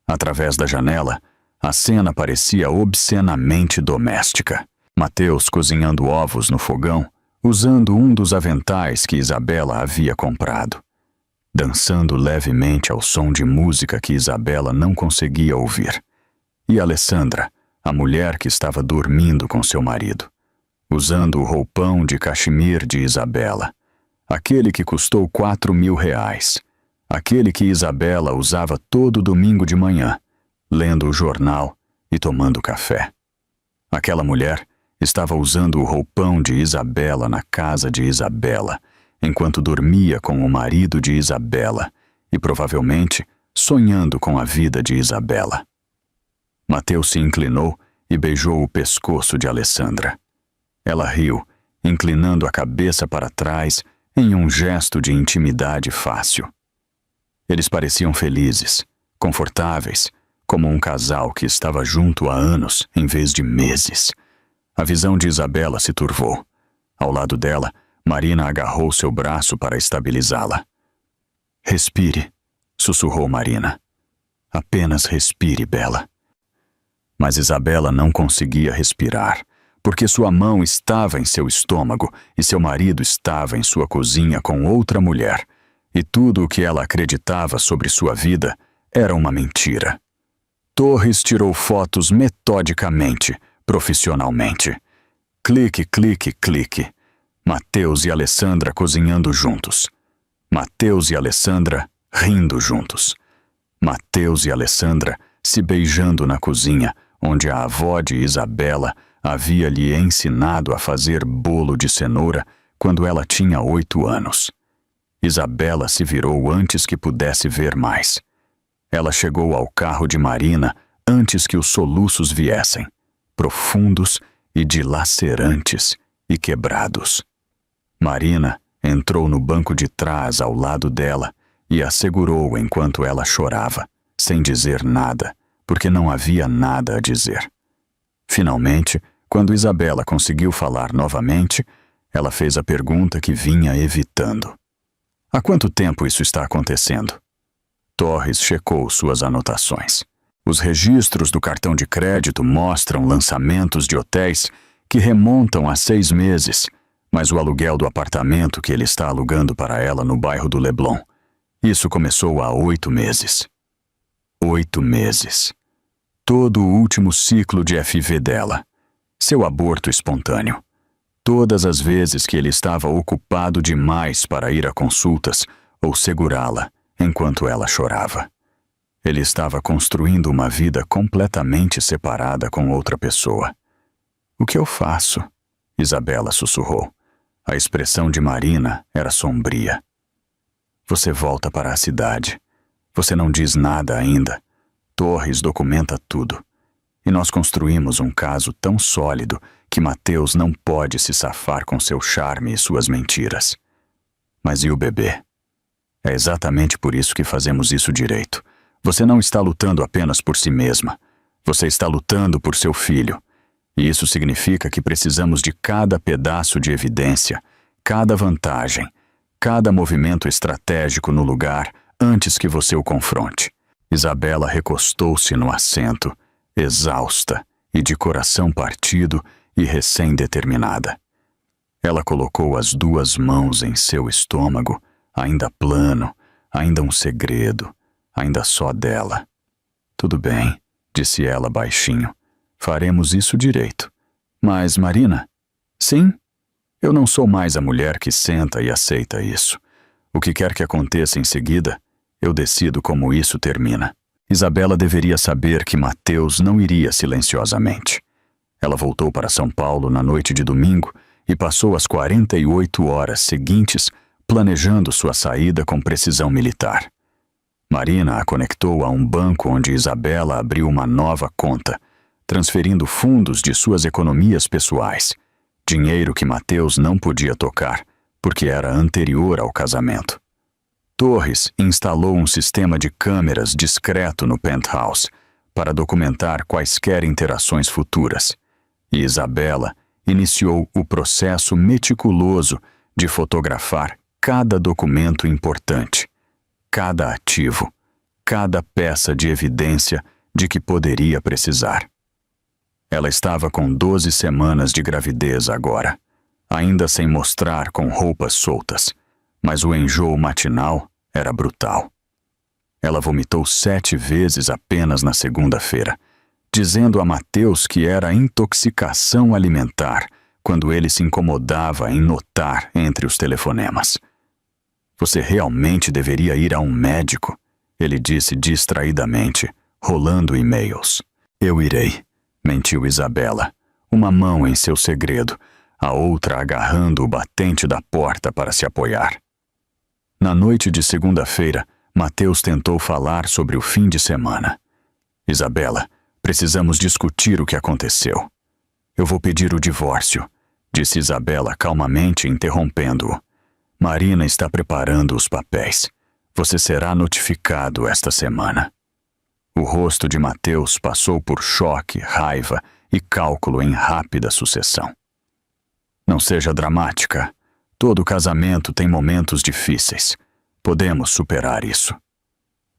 Speaker 1: Através da janela, a cena parecia obscenamente doméstica. Mateus cozinhando ovos no fogão, usando um dos aventais que Isabela havia comprado. Dançando levemente ao som de música que Isabela não conseguia ouvir. E Alessandra, a mulher que estava dormindo com seu marido, usando o roupão de cachemir de Isabela, aquele que custou R$4.000, aquele que Isabela usava todo domingo de manhã, lendo o jornal e tomando café. Aquela mulher estava usando o roupão de Isabela na casa de Isabela, enquanto dormia com o marido de Isabela e provavelmente sonhando com a vida de Isabela. Mateus se inclinou e beijou o pescoço de Alessandra. Ela riu, inclinando a cabeça para trás em um gesto de intimidade fácil. Eles pareciam felizes, confortáveis, como um casal que estava junto há anos em vez de meses. A visão de Isabela se turvou. Ao lado dela, Marina agarrou seu braço para estabilizá-la. Respire, sussurrou Marina. Apenas respire, Bela. Mas Isabela não conseguia respirar, porque sua mão estava em seu estômago e seu marido estava em sua cozinha com outra mulher, e tudo o que ela acreditava sobre sua vida era uma mentira. Torres tirou fotos metodicamente, profissionalmente. Clique, clique, clique. Mateus e Alessandra cozinhando juntos. Mateus e Alessandra rindo juntos. Mateus e Alessandra se beijando na cozinha, onde a avó de Isabela havia lhe ensinado a fazer bolo de cenoura quando ela tinha 8 anos. Isabela se virou antes que pudesse ver mais. Ela chegou ao carro de Marina antes que os soluços viessem, profundos e dilacerantes e quebrados. Marina entrou no banco de trás ao lado dela e a segurou enquanto ela chorava, sem dizer nada, porque não havia nada a dizer. Finalmente, quando Isabela conseguiu falar novamente, ela fez a pergunta que vinha evitando. Há quanto tempo isso está acontecendo? Torres checou suas anotações. Os registros do cartão de crédito mostram lançamentos de hotéis que remontam a 6 meses, mas o aluguel do apartamento que ele está alugando para ela no bairro do Leblon, isso começou há 8 meses. 8 meses. Todo o último ciclo de FV dela. Seu aborto espontâneo. Todas as vezes que ele estava ocupado demais para ir a consultas ou segurá-la enquanto ela chorava. Ele estava construindo uma vida completamente separada com outra pessoa. O que eu faço? Isabela sussurrou. A expressão de Marina era sombria. Você volta para a cidade. Você não diz nada ainda. Torres documenta tudo. E nós construímos um caso tão sólido que Mateus não pode se safar com seu charme e suas mentiras. Mas e o bebê? É exatamente por isso que fazemos isso direito. Você não está lutando apenas por si mesma. Você está lutando por seu filho. E isso significa que precisamos de cada pedaço de evidência, cada vantagem, cada movimento estratégico no lugar antes que você o confronte. Isabela recostou-se no assento, exausta e de coração partido e recém-determinada. Ela colocou as 2 mãos em seu estômago, ainda plano, ainda um segredo, ainda só dela. Tudo bem, disse ela baixinho. Faremos isso direito. Mas, Marina? Sim? Eu não sou mais a mulher que senta e aceita isso. O que quer que aconteça em seguida, eu decido como isso termina. Isabela deveria saber que Mateus não iria silenciosamente. Ela voltou para São Paulo na noite de domingo e passou as 48 horas seguintes planejando sua saída com precisão militar. Marina a conectou a um banco onde Isabela abriu uma nova conta, transferindo fundos de suas economias pessoais, dinheiro que Mateus não podia tocar, porque era anterior ao casamento. Torres instalou um sistema de câmeras discreto no penthouse para documentar quaisquer interações futuras, e Isabela iniciou o processo meticuloso de fotografar cada documento importante, cada ativo, cada peça de evidência de que poderia precisar. Ela estava com 12 semanas de gravidez agora, ainda sem mostrar com roupas soltas, mas o enjoo matinal era brutal. Ela vomitou 7 vezes apenas na segunda-feira, dizendo a Mateus que era intoxicação alimentar quando ele se incomodava em notar entre os telefonemas. Você realmente deveria ir a um médico, ele disse distraidamente, rolando e-mails. Eu irei, mentiu Isabela, uma mão em seu segredo, a outra agarrando o batente da porta para se apoiar. Na noite de segunda-feira, Mateus tentou falar sobre o fim de semana. Isabela, precisamos discutir o que aconteceu. Eu vou pedir o divórcio, disse Isabela calmamente, interrompendo-o. Marina está preparando os papéis. Você será notificado esta semana. O rosto de Mateus passou por choque, raiva e cálculo em rápida sucessão. Não seja dramática. Todo casamento tem momentos difíceis. Podemos superar isso.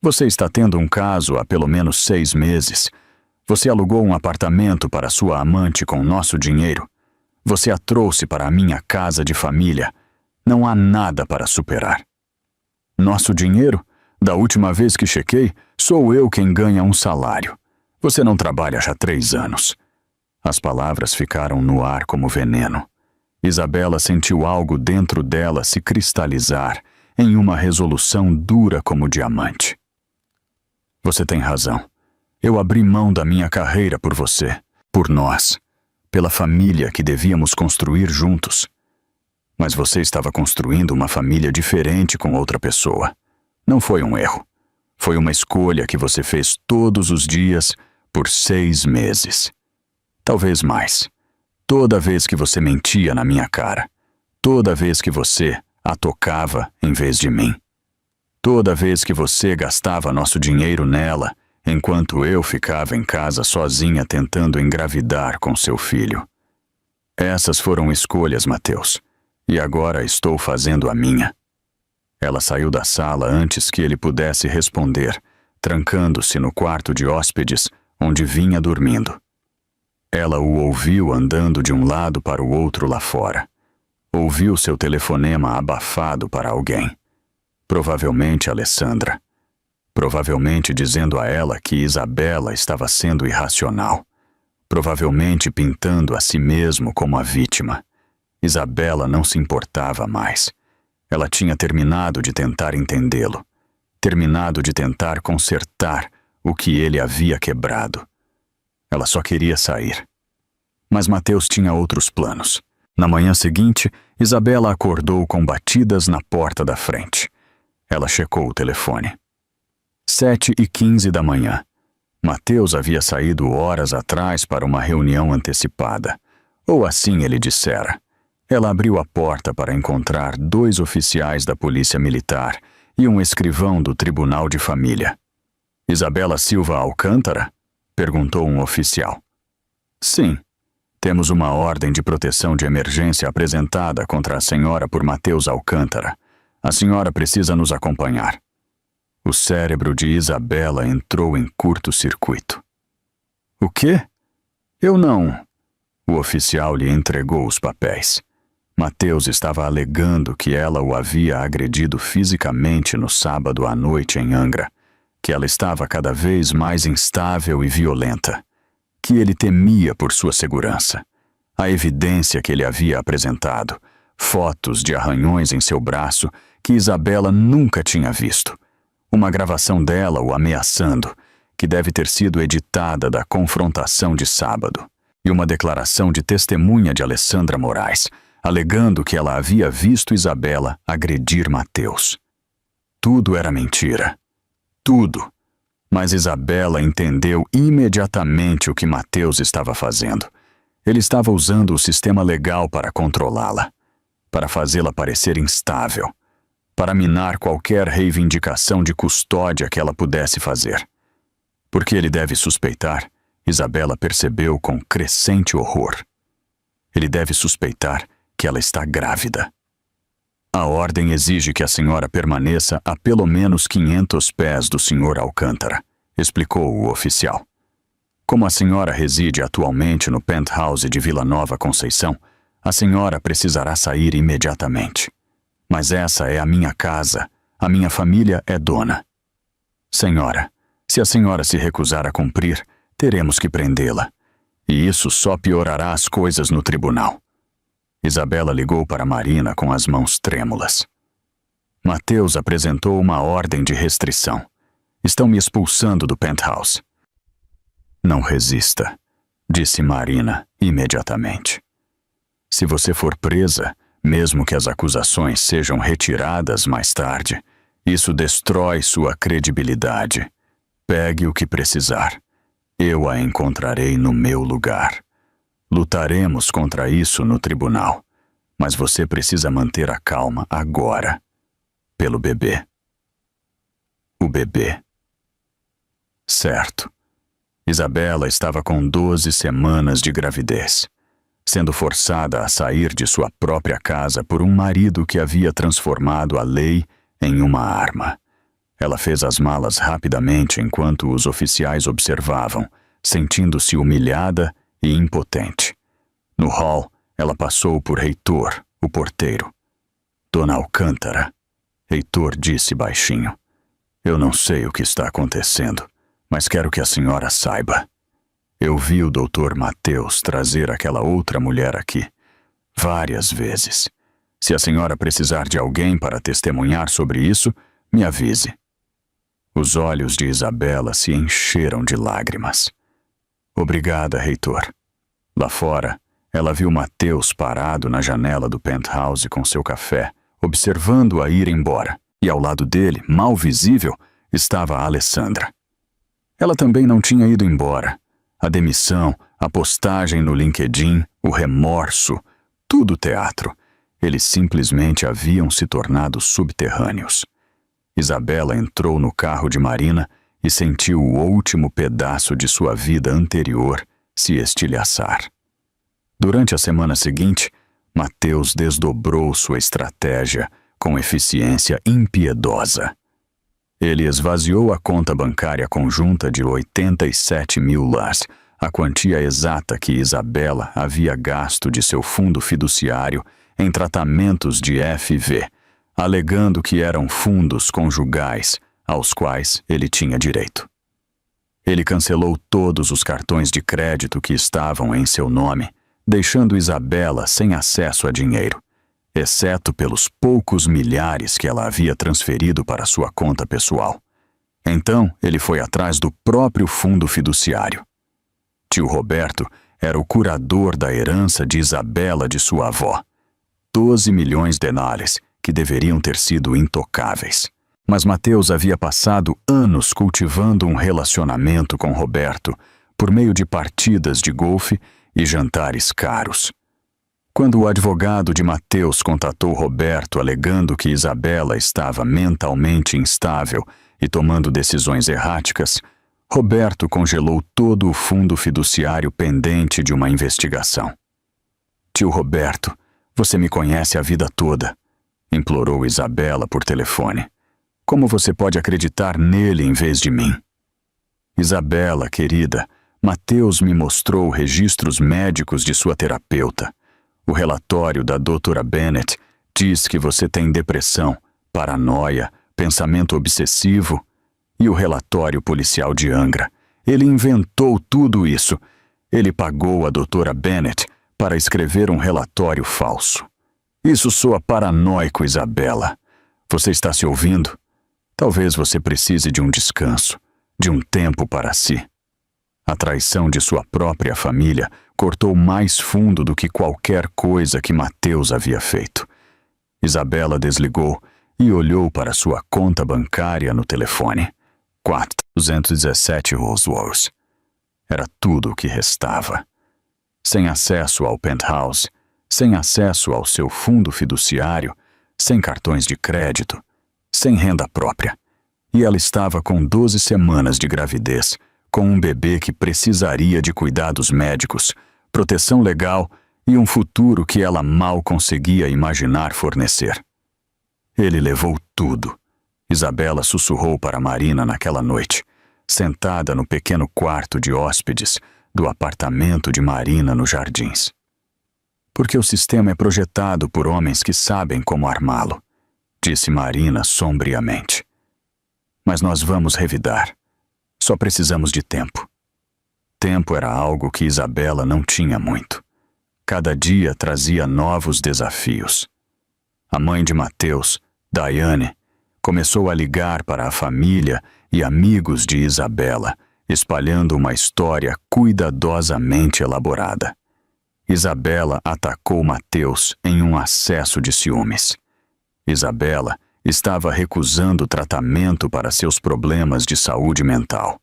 Speaker 1: Você está tendo um caso há pelo menos 6 meses. Você alugou um apartamento para sua amante com nosso dinheiro. Você a trouxe para a minha casa de família. Não há nada para superar. Nosso dinheiro? Da última vez que chequei, sou eu quem ganha um salário. Você não trabalha já há 3 anos. As palavras ficaram no ar como veneno. Isabela sentiu algo dentro dela se cristalizar em uma resolução dura como diamante. Você tem razão. Eu abri mão da minha carreira por você, por nós, pela família que devíamos construir juntos. Mas você estava construindo uma família diferente com outra pessoa. Não foi um erro. Foi uma escolha que você fez todos os dias por 6 meses. Talvez mais. Toda vez que você mentia na minha cara. Toda vez que você a tocava em vez de mim. Toda vez que você gastava nosso dinheiro nela, enquanto eu ficava em casa sozinha tentando engravidar com seu filho. Essas foram escolhas, Mateus. E agora estou fazendo a minha. Ela saiu da sala antes que ele pudesse responder, trancando-se no quarto de hóspedes, onde vinha dormindo. Ela o ouviu andando de um lado para o outro lá fora. Ouviu seu telefonema abafado para alguém. Provavelmente Alessandra. Provavelmente dizendo a ela que Isabela estava sendo irracional. Provavelmente pintando a si mesmo como a vítima. Isabela não se importava mais. Ela tinha terminado de tentar entendê-lo. Terminado de tentar consertar o que ele havia quebrado. Ela só queria sair. Mas Mateus tinha outros planos. Na manhã seguinte, Isabela acordou com batidas na porta da frente. Ela checou o telefone. 7h15 da manhã. Mateus havia saído horas atrás para uma reunião antecipada. Ou assim ele dissera. Ela abriu a porta para encontrar 2 oficiais da Polícia Militar e um escrivão do Tribunal de Família. Isabela Silva Alcântara? Perguntou um oficial. Sim. Temos uma ordem de proteção de emergência apresentada contra a senhora por Mateus Alcântara. A senhora precisa nos acompanhar. O cérebro de Isabela entrou em curto-circuito. O quê? Eu não... O oficial lhe entregou os papéis. Mateus estava alegando que ela o havia agredido fisicamente no sábado à noite em Angra, que ela estava cada vez mais instável e violenta, que ele temia por sua segurança. A evidência que ele havia apresentado, fotos de arranhões em seu braço que Isabela nunca tinha visto, uma gravação dela o ameaçando, que deve ter sido editada da confrontação de sábado, e uma declaração de testemunha de Alessandra Moraes, alegando que ela havia visto Isabela agredir Mateus. Tudo era mentira. Tudo. Mas Isabela entendeu imediatamente o que Mateus estava fazendo. Ele estava usando o sistema legal para controlá-la, para fazê-la parecer instável, para minar qualquer reivindicação de custódia que ela pudesse fazer. Porque ele deve suspeitar, Isabela percebeu com crescente horror. Ele deve suspeitar que ela está grávida. A ordem exige que a senhora permaneça a pelo menos 500 pés do Sr. Alcântara, explicou o oficial. Como a senhora reside atualmente no penthouse de Vila Nova Conceição, a senhora precisará sair imediatamente. Mas essa é a minha casa, a minha família é dona. Senhora, se a senhora se recusar a cumprir, teremos que prendê-la. E isso só piorará as coisas no tribunal. Isabela ligou para Marina com as mãos trêmulas. Mateus apresentou uma ordem de restrição. Estão me expulsando do penthouse. Não resista, disse Marina imediatamente. Se você for presa, mesmo que as acusações sejam retiradas mais tarde, isso destrói sua credibilidade. Pegue o que precisar. Eu a encontrarei no meu lugar. Lutaremos contra isso no tribunal, mas você precisa manter a calma agora. Pelo bebê. O bebê. Certo. Isabela estava com 12 semanas de gravidez, sendo forçada a sair de sua própria casa por um marido que havia transformado a lei em uma arma. Ela fez as malas rapidamente enquanto os oficiais observavam, sentindo-se humilhada e impotente. No hall, ela passou por Heitor, o porteiro. Dona Alcântara, Heitor disse baixinho. Eu não sei o que está acontecendo, mas quero que a senhora saiba. Eu vi o Dr. Mateus trazer aquela outra mulher aqui, várias vezes. Se a senhora precisar de alguém para testemunhar sobre isso, me avise. Os olhos de Isabela se encheram de lágrimas. Obrigada, Heitor. Lá fora, ela viu Mateus parado na janela do penthouse com seu café, observando-a ir embora, e ao lado dele, mal visível, estava a Alessandra. Ela também não tinha ido embora. A demissão, a postagem no LinkedIn, o remorso, tudo teatro. Eles simplesmente haviam se tornado subterrâneos. Isabela entrou no carro de Marina e sentiu o último pedaço de sua vida anterior se estilhaçar. Durante a semana seguinte, Mateus desdobrou sua estratégia com eficiência impiedosa. Ele esvaziou a conta bancária conjunta de 87 mil lás, a quantia exata que Isabela havia gasto de seu fundo fiduciário em tratamentos de FV, alegando que eram fundos conjugais aos quais ele tinha direito. Ele cancelou todos os cartões de crédito que estavam em seu nome, deixando Isabela sem acesso a dinheiro, exceto pelos poucos milhares que ela havia transferido para sua conta pessoal. Então, ele foi atrás do próprio fundo fiduciário. Tio Roberto era o curador da herança de Isabela de sua avó. 12 milhões de denales, que deveriam ter sido intocáveis. Mas Mateus havia passado anos cultivando um relacionamento com Roberto por meio de partidas de golfe e jantares caros. Quando o advogado de Mateus contatou Roberto alegando que Isabela estava mentalmente instável e tomando decisões erráticas, Roberto congelou todo o fundo fiduciário pendente de uma investigação. Tio Roberto, você me conhece a vida toda, implorou Isabela por telefone. Como você pode acreditar nele em vez de mim? Isabela, querida, Mateus me mostrou registros médicos de sua terapeuta. O relatório da doutora Bennett diz que você tem depressão, paranoia, pensamento obsessivo. E o relatório policial de Angra. Ele inventou tudo isso. Ele pagou a doutora Bennett para escrever um relatório falso. Isso soa paranoico, Isabela. Você está se ouvindo? Talvez você precise de um descanso, de um tempo para si. A traição de sua própria família cortou mais fundo do que qualquer coisa que Mateus havia feito. Isabela desligou e olhou para sua conta bancária no telefone. 417 Rolls-Royce. Era tudo o que restava. Sem acesso ao penthouse, sem acesso ao seu fundo fiduciário, sem cartões de crédito, sem renda própria. E ela estava com 12 semanas de gravidez, com um bebê que precisaria de cuidados médicos, proteção legal e um futuro que ela mal conseguia imaginar fornecer. Ele levou tudo. Isabela sussurrou para Marina naquela noite, sentada no pequeno quarto de hóspedes do apartamento de Marina nos Jardins. Porque o sistema é projetado por homens que sabem como armá-lo, disse Marina sombriamente. Mas nós vamos revidar. Só precisamos de tempo. Tempo era algo que Isabela não tinha muito. Cada dia trazia novos desafios. A mãe de Mateus, Daiane, começou a ligar para a família e amigos de Isabela, espalhando uma história cuidadosamente elaborada. Isabela atacou Mateus em um acesso de ciúmes. Isabela estava recusando tratamento para seus problemas de saúde mental.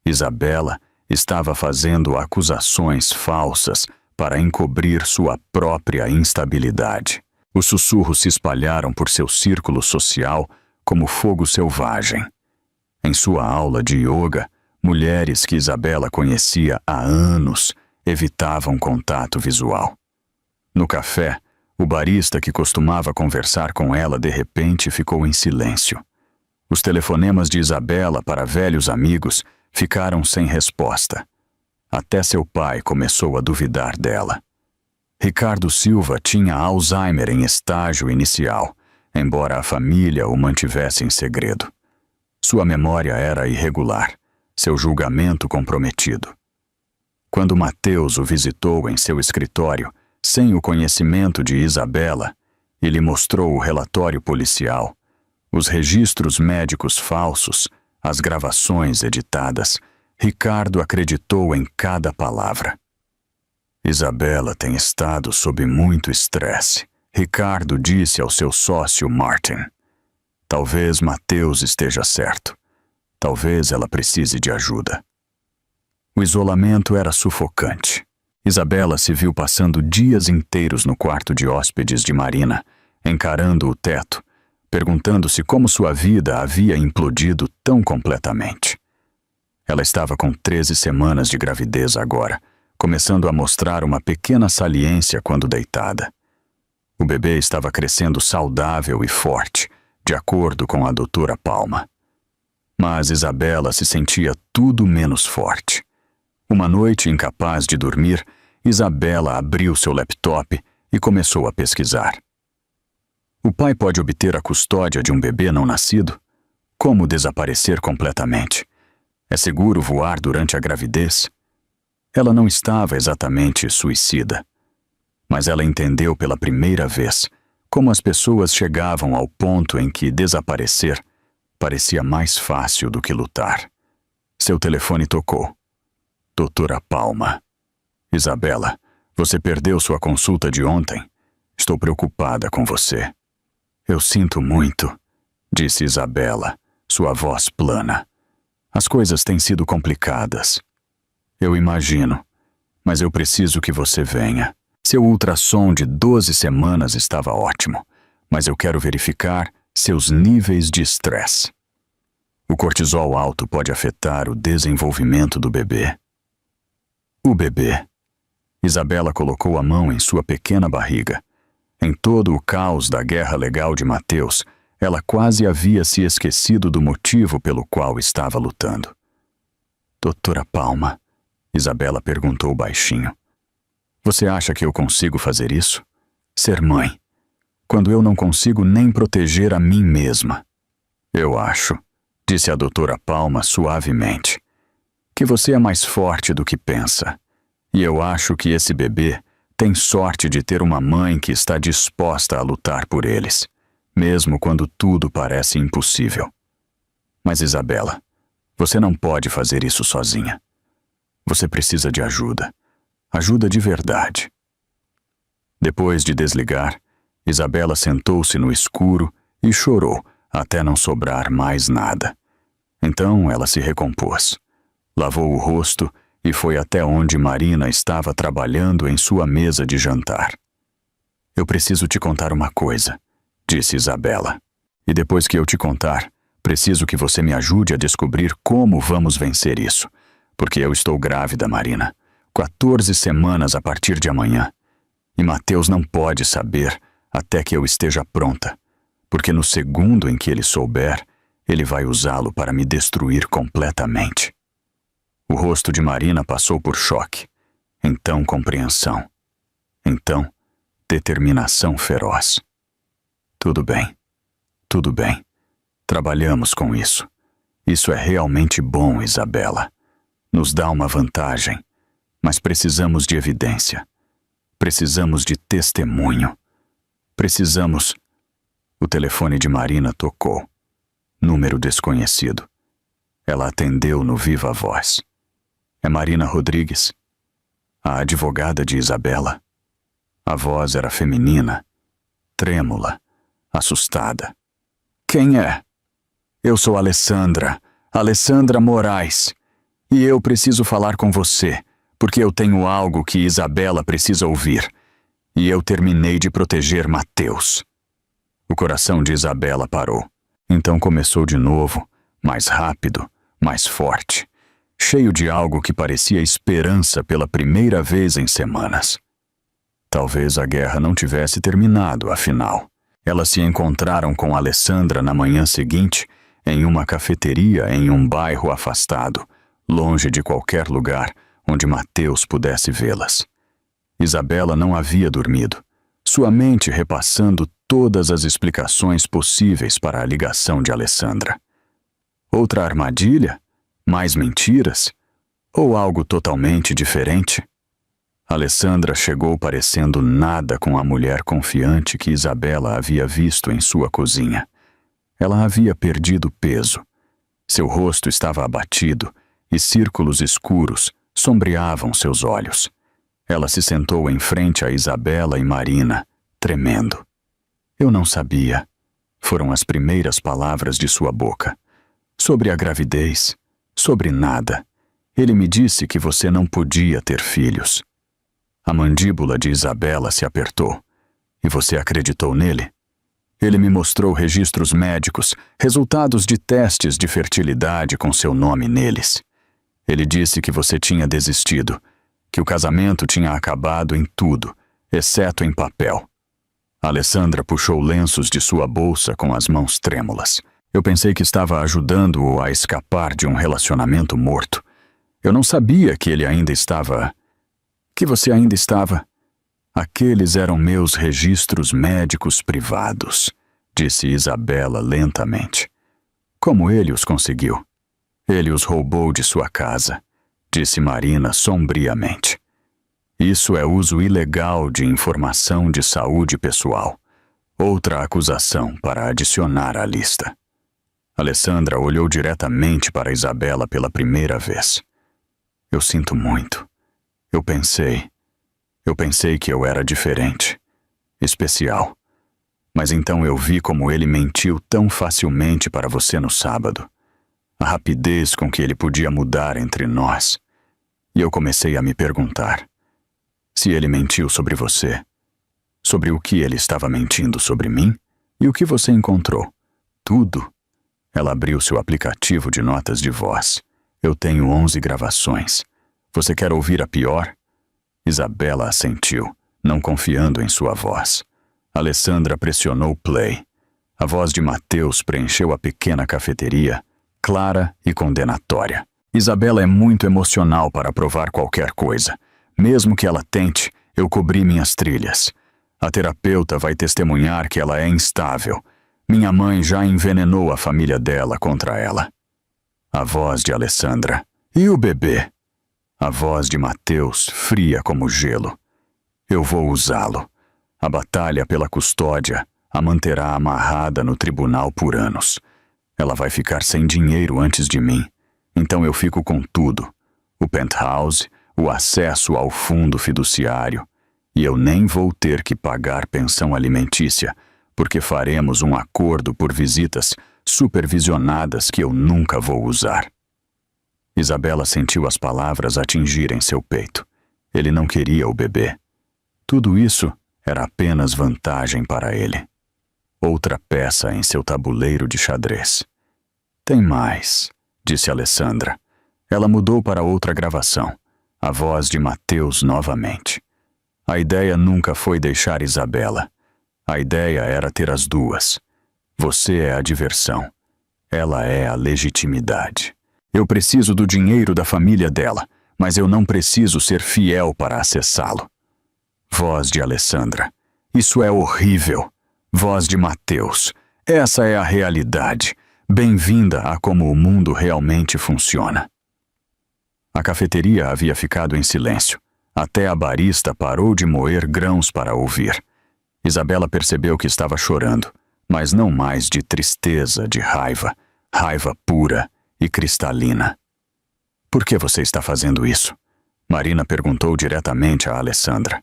Speaker 1: Isabela estava fazendo acusações falsas para encobrir sua própria instabilidade. Os sussurros se espalharam por seu círculo social como fogo selvagem. Em sua aula de yoga, mulheres que Isabela conhecia há anos evitavam contato visual. No café, o barista que costumava conversar com ela de repente ficou em silêncio. Os telefonemas de Isabela para velhos amigos ficaram sem resposta. Até seu pai começou a duvidar dela. Ricardo Silva tinha Alzheimer em estágio inicial, embora a família o mantivesse em segredo. Sua memória era irregular, seu julgamento comprometido. Quando Mateus o visitou em seu escritório, sem o conhecimento de Isabela, e lhe mostrou o relatório policial, os registros médicos falsos, as gravações editadas, Ricardo acreditou em cada palavra. Isabela tem estado sob muito estresse, Ricardo disse ao seu sócio Martin. Talvez Mateus esteja certo. Talvez ela precise de ajuda. O isolamento era sufocante. Isabela se viu passando dias inteiros no quarto de hóspedes de Marina, encarando o teto, perguntando-se como sua vida havia implodido tão completamente. Ela estava com 13 semanas de gravidez agora, começando a mostrar uma pequena saliência quando deitada. O bebê estava crescendo saudável e forte, de acordo com a doutora Palma. Mas Isabela se sentia tudo menos forte. Uma noite, incapaz de dormir, Isabela abriu seu laptop e começou a pesquisar. O pai pode obter a custódia de um bebê não nascido? Como desaparecer completamente? É seguro voar durante a gravidez? Ela não estava exatamente suicida, mas ela entendeu pela primeira vez como as pessoas chegavam ao ponto em que desaparecer parecia mais fácil do que lutar. Seu telefone tocou. Doutora Palma. Isabela, você perdeu sua consulta de ontem. Estou preocupada com você. Eu sinto muito, disse Isabela, sua voz plana. As coisas têm sido complicadas. Eu imagino, mas eu preciso que você venha. Seu ultrassom de 12 semanas estava ótimo, mas eu quero verificar seus níveis de estresse. O cortisol alto pode afetar o desenvolvimento do bebê. O bebê. Isabela colocou a mão em sua pequena barriga. Em todo o caos da guerra legal de Mateus, ela quase havia se esquecido do motivo pelo qual estava lutando. Doutora Palma, Isabela perguntou baixinho. Você acha que eu consigo fazer isso? Ser mãe, quando eu não consigo nem proteger a mim mesma? Eu acho, disse a doutora Palma suavemente, que você é mais forte do que pensa. E eu acho que esse bebê tem sorte de ter uma mãe que está disposta a lutar por eles, mesmo quando tudo parece impossível. Mas Isabela, você não pode fazer isso sozinha. Você precisa de ajuda. Ajuda de verdade. Depois de desligar, Isabela sentou-se no escuro e chorou até não sobrar mais nada. Então ela se recompôs, lavou o rosto e foi até onde Marina estava trabalhando em sua mesa de jantar. Eu preciso te contar uma coisa, disse Isabela. E depois que eu te contar, preciso que você me ajude a descobrir como vamos vencer isso. Porque eu estou grávida, Marina. 14 semanas a partir de amanhã. E Mateus não pode saber até que eu esteja pronta. Porque no segundo em que ele souber, ele vai usá-lo para me destruir completamente. O rosto de Marina passou por choque. Então compreensão. Então determinação feroz. Tudo bem. Tudo bem. Trabalhamos com isso. Isso é realmente bom, Isabela. Nos dá uma vantagem. Mas precisamos de evidência. Precisamos de testemunho. Precisamos... O telefone de Marina tocou. Número desconhecido. Ela atendeu no viva voz. É Marina Rodrigues, a advogada de Isabela. A voz era feminina, trêmula, assustada. Quem é? Eu sou Alessandra Moraes. E eu preciso falar com você, porque eu tenho algo que Isabela precisa ouvir. E eu terminei de proteger Mateus. O coração de Isabela parou. Então começou de novo, mais rápido, mais forte, cheio de algo que parecia esperança pela primeira vez em semanas. Talvez a guerra não tivesse terminado, afinal. Elas se encontraram com Alessandra na manhã seguinte, em uma cafeteria em um bairro afastado, longe de qualquer lugar onde Mateus pudesse vê-las. Isabela não havia dormido, sua mente repassando todas as explicações possíveis para a ligação de Alessandra. Outra armadilha? Mais mentiras? Ou algo totalmente diferente? Alessandra chegou parecendo nada com a mulher confiante que Isabela havia visto em sua cozinha. Ela havia perdido peso. Seu rosto estava abatido e círculos escuros sombreavam seus olhos. Ela se sentou em frente a Isabela e Marina, tremendo. Eu não sabia. Foram as primeiras palavras de sua boca. Sobre a gravidez, sobre nada. Ele me disse que você não podia ter filhos. A mandíbula de Isabela se apertou. E você acreditou nele? Ele me mostrou registros médicos, resultados de testes de fertilidade com seu nome neles. Ele disse que você tinha desistido, que o casamento tinha acabado em tudo, exceto em papel. Alessandra puxou lenços de sua bolsa com as mãos trêmulas. Eu pensei que estava ajudando-o a escapar de um relacionamento morto. Eu não sabia que ele ainda estava... Que você ainda estava... Aqueles eram meus registros médicos privados, disse Isabela lentamente. Como ele os conseguiu? Ele os roubou de sua casa, disse Marina sombriamente. Isso é uso ilegal de informação de saúde pessoal. Outra acusação para adicionar à lista. Alessandra olhou diretamente para Isabela pela primeira vez. Eu sinto muito. Eu pensei que eu era diferente, especial. Mas então eu vi como ele mentiu tão facilmente para você no sábado. A rapidez com que ele podia mudar entre nós. E eu comecei a me perguntar. Se ele mentiu sobre você, sobre o que ele estava mentindo sobre mim e o que você encontrou. Tudo. Ela abriu seu aplicativo de notas de voz. Eu tenho 11 gravações. Você quer ouvir a pior? Isabela assentiu, não confiando em sua voz. Alessandra pressionou play. A voz de Mateus preencheu a pequena cafeteria, clara e condenatória. Isabela é muito emocional para provar qualquer coisa. Mesmo que ela tente, eu cobri minhas trilhas. A terapeuta vai testemunhar que ela é instável. Minha mãe já envenenou a família dela contra ela. A voz de Alessandra. E o bebê? A voz de Mateus, fria como gelo. Eu vou usá-lo. A batalha pela custódia a manterá amarrada no tribunal por anos. Ela vai ficar sem dinheiro antes de mim. Então eu fico com tudo. O penthouse, o acesso ao fundo fiduciário. E eu nem vou ter que pagar pensão alimentícia, porque faremos um acordo por visitas supervisionadas que eu nunca vou usar. Isabela sentiu as palavras atingirem seu peito. Ele não queria o bebê. Tudo isso era apenas vantagem para ele. Outra peça em seu tabuleiro de xadrez. Tem mais, disse Alessandra. Ela mudou para outra gravação. A voz de Mateus novamente. A ideia nunca foi deixar Isabela. A ideia era ter as duas. Você é a diversão. Ela é a legitimidade. Eu preciso do dinheiro da família dela, mas eu não preciso ser fiel para acessá-lo. Voz de Alessandra. Isso é horrível. Voz de Mateus. Essa é a realidade. Bem-vinda a como o mundo realmente funciona. A cafeteria havia ficado em silêncio. Até a barista parou de moer grãos para ouvir. Isabela percebeu que estava chorando, mas não mais de tristeza, de raiva. Raiva pura e cristalina. Por que você está fazendo isso? Marina perguntou diretamente a Alessandra.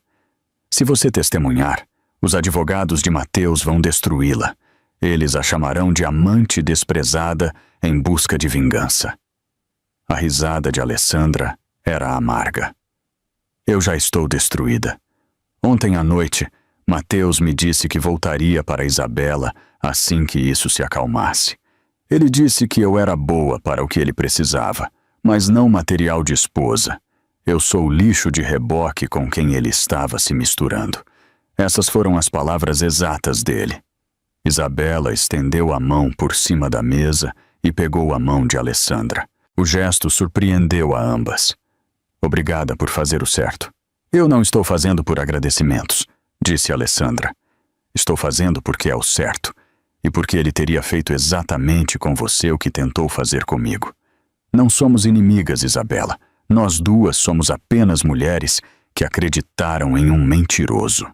Speaker 1: Se você testemunhar, os advogados de Mateus vão destruí-la. Eles a chamarão de amante desprezada em busca de vingança. A risada de Alessandra era amarga. Eu já estou destruída. Ontem à noite, Mateus me disse que voltaria para Isabela assim que isso se acalmasse. Ele disse que eu era boa para o que ele precisava, mas não material de esposa. Eu sou lixo de reboque com quem ele estava se misturando. Essas foram as palavras exatas dele. Isabela estendeu a mão por cima da mesa e pegou a mão de Alessandra. O gesto surpreendeu a ambas. Obrigada por fazer o certo. Eu não estou fazendo por agradecimentos, disse Alessandra. Estou fazendo porque é o certo, e porque ele teria feito exatamente com você o que tentou fazer comigo. Não somos inimigas, Isabela. Nós duas somos apenas mulheres que acreditaram em um mentiroso.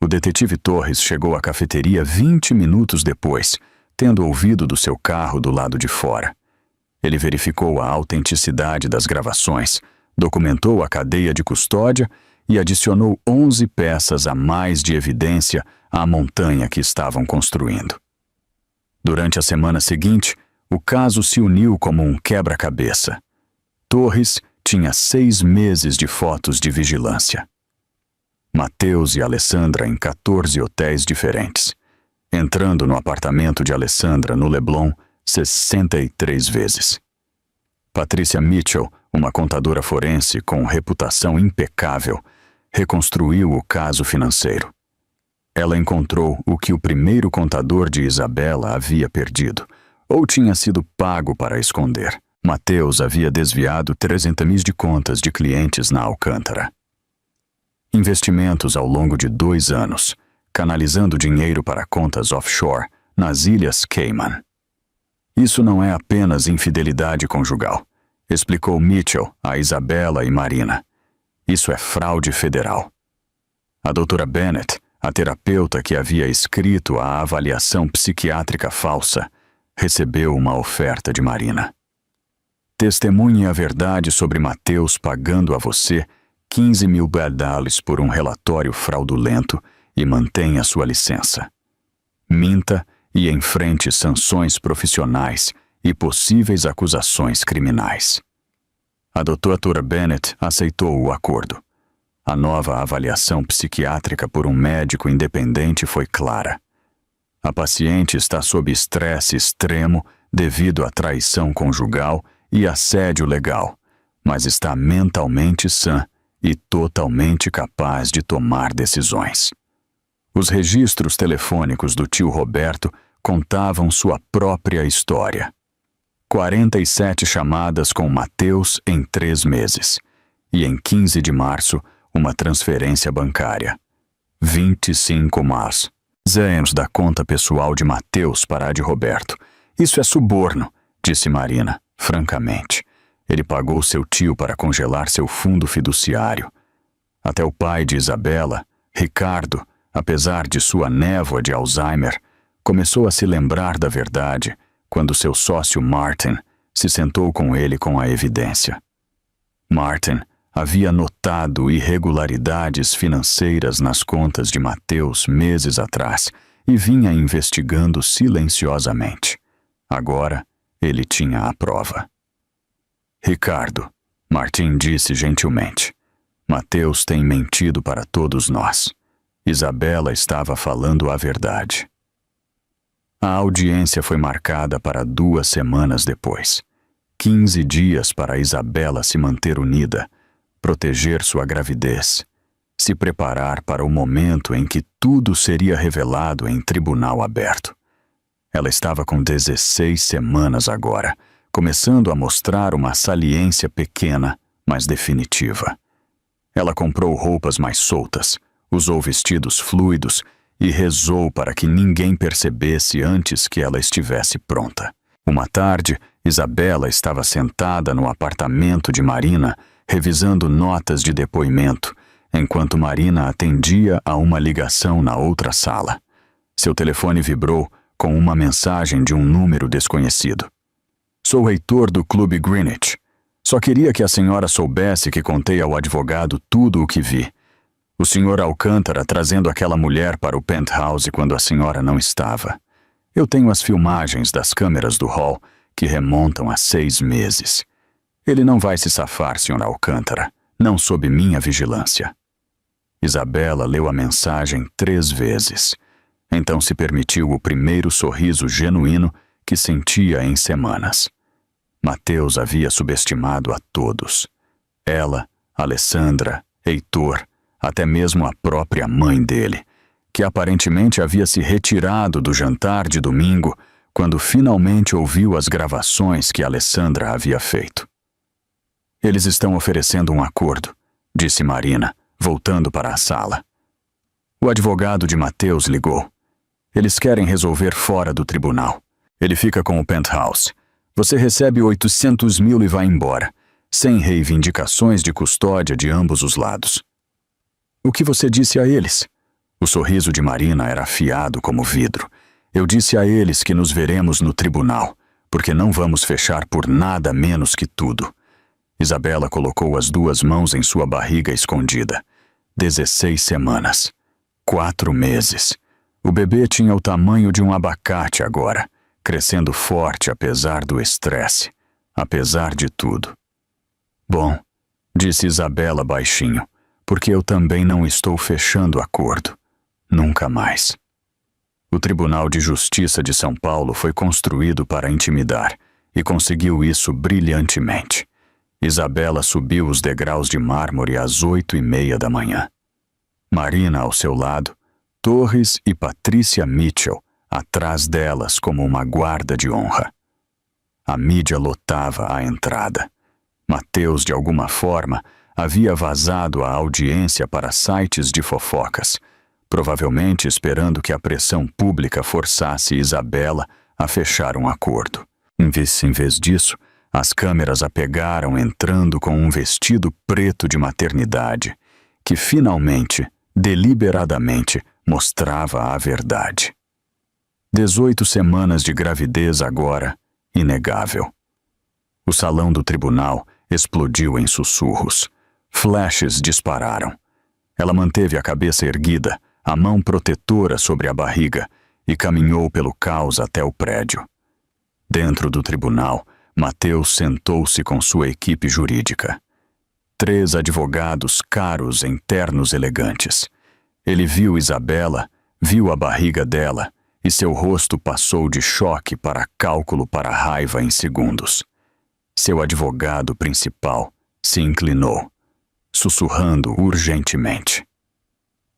Speaker 1: O detetive Torres chegou à cafeteria 20 minutos depois, tendo ouvido do seu carro do lado de fora. Ele verificou a autenticidade das gravações, documentou a cadeia de custódia e adicionou 11 peças a mais de evidência à montanha que estavam construindo. Durante a semana seguinte, o caso se uniu como um quebra-cabeça. Torres tinha 6 meses de fotos de vigilância. Mateus e Alessandra em 14 hotéis diferentes. Entrando no apartamento de Alessandra no Leblon 63 vezes. Patrícia Mitchell, uma contadora forense com reputação impecável, reconstruiu o caso financeiro. Ela encontrou o que o primeiro contador de Isabela havia perdido, ou tinha sido pago para esconder. Mateus havia desviado 300 mil de contas de clientes na Alcântara. Investimentos ao longo de 2 anos, canalizando dinheiro para contas offshore nas Ilhas Cayman. Isso não é apenas infidelidade conjugal, explicou Mitchell a Isabela e Marina. Isso é fraude federal. A doutora Bennett, a terapeuta que havia escrito a avaliação psiquiátrica falsa, recebeu uma oferta de Marina. Testemunhe a verdade sobre Mateus pagando a você 15 mil dólares por um relatório fraudulento e mantenha sua licença. Minta e enfrente sanções profissionais e possíveis acusações criminais. A doutora Bennett aceitou o acordo. A nova avaliação psiquiátrica por um médico independente foi clara. A paciente está sob estresse extremo devido à traição conjugal e assédio legal, mas está mentalmente sã e totalmente capaz de tomar decisões. Os registros telefônicos do tio Roberto contavam sua própria história. 47 chamadas com Mateus em 3 meses. E em 15 de março, uma transferência bancária. 25 março. Zéns da conta pessoal de Mateus para a de Roberto. Isso é suborno, disse Marina, francamente. Ele pagou seu tio para congelar seu fundo fiduciário. Até o pai de Isabela, Ricardo, apesar de sua névoa de Alzheimer, começou a se lembrar da verdade quando seu sócio Martin se sentou com ele com a evidência. Martin havia notado irregularidades financeiras nas contas de Mateus meses atrás e vinha investigando silenciosamente. Agora, ele tinha a prova. Ricardo, Martin disse gentilmente, Mateus tem mentido para todos nós. Isabela estava falando a verdade. A audiência foi marcada para 2 semanas depois. 15 dias para Isabela se manter unida, proteger sua gravidez, se preparar para o momento em que tudo seria revelado em tribunal aberto. Ela estava com 16 semanas agora, começando a mostrar uma saliência pequena, mas definitiva. Ela comprou roupas mais soltas, usou vestidos fluidos e rezou para que ninguém percebesse antes que ela estivesse pronta. Uma tarde, Isabela estava sentada no apartamento de Marina, revisando notas de depoimento, enquanto Marina atendia a uma ligação na outra sala. Seu telefone vibrou com uma mensagem de um número desconhecido. Sou reitor do Clube Greenwich. Só queria que a senhora soubesse que contei ao advogado tudo o que vi. O senhor Alcântara trazendo aquela mulher para o penthouse quando a senhora não estava. Eu tenho as filmagens das câmeras do hall que remontam a 6 meses. Ele não vai se safar, senhor Alcântara, não sob minha vigilância. Isabela leu a mensagem 3 vezes. Então se permitiu o primeiro sorriso genuíno que sentia em semanas. Mateus havia subestimado a todos. Ela, Alessandra, Heitor, até mesmo a própria mãe dele, que aparentemente havia se retirado do jantar de domingo quando finalmente ouviu as gravações que Alessandra havia feito. Eles estão oferecendo um acordo, disse Marina, voltando para a sala. O advogado de Mateus ligou. Eles querem resolver fora do tribunal. Ele fica com o penthouse. Você recebe 800 mil e vai embora, sem reivindicações de custódia de ambos os lados. O que você disse a eles? O sorriso de Marina era afiado como vidro. Eu disse a eles que nos veremos no tribunal, porque não vamos fechar por nada menos que tudo. Isabela colocou as 2 mãos em sua barriga escondida. 16 semanas. 4 meses. O bebê tinha o tamanho de um abacate agora, crescendo forte apesar do estresse, apesar de tudo. Bom, disse Isabela baixinho, porque eu também não estou fechando acordo. Nunca mais. O Tribunal de Justiça de São Paulo foi construído para intimidar e conseguiu isso brilhantemente. Isabela subiu os degraus de mármore às 8h30 da manhã. Marina ao seu lado, Torres e Patrícia Mitchell atrás delas como uma guarda de honra. A mídia lotava a entrada. Mateus, de alguma forma, havia vazado a audiência para sites de fofocas, provavelmente esperando que a pressão pública forçasse Isabela a fechar um acordo. Em vez disso, as câmeras a pegaram entrando com um vestido preto de maternidade, que finalmente, deliberadamente, mostrava a verdade. 18 semanas de gravidez agora, inegável. O salão do tribunal explodiu em sussurros. Flashes dispararam. Ela manteve a cabeça erguida, a mão protetora sobre a barriga, e caminhou pelo caos até o prédio. Dentro do tribunal, Mateus sentou-se com sua equipe jurídica. 3 advogados caros em ternos elegantes. Ele viu Isabela, viu a barriga dela, e seu rosto passou de choque para cálculo para raiva em segundos. Seu advogado principal se inclinou, sussurrando urgentemente.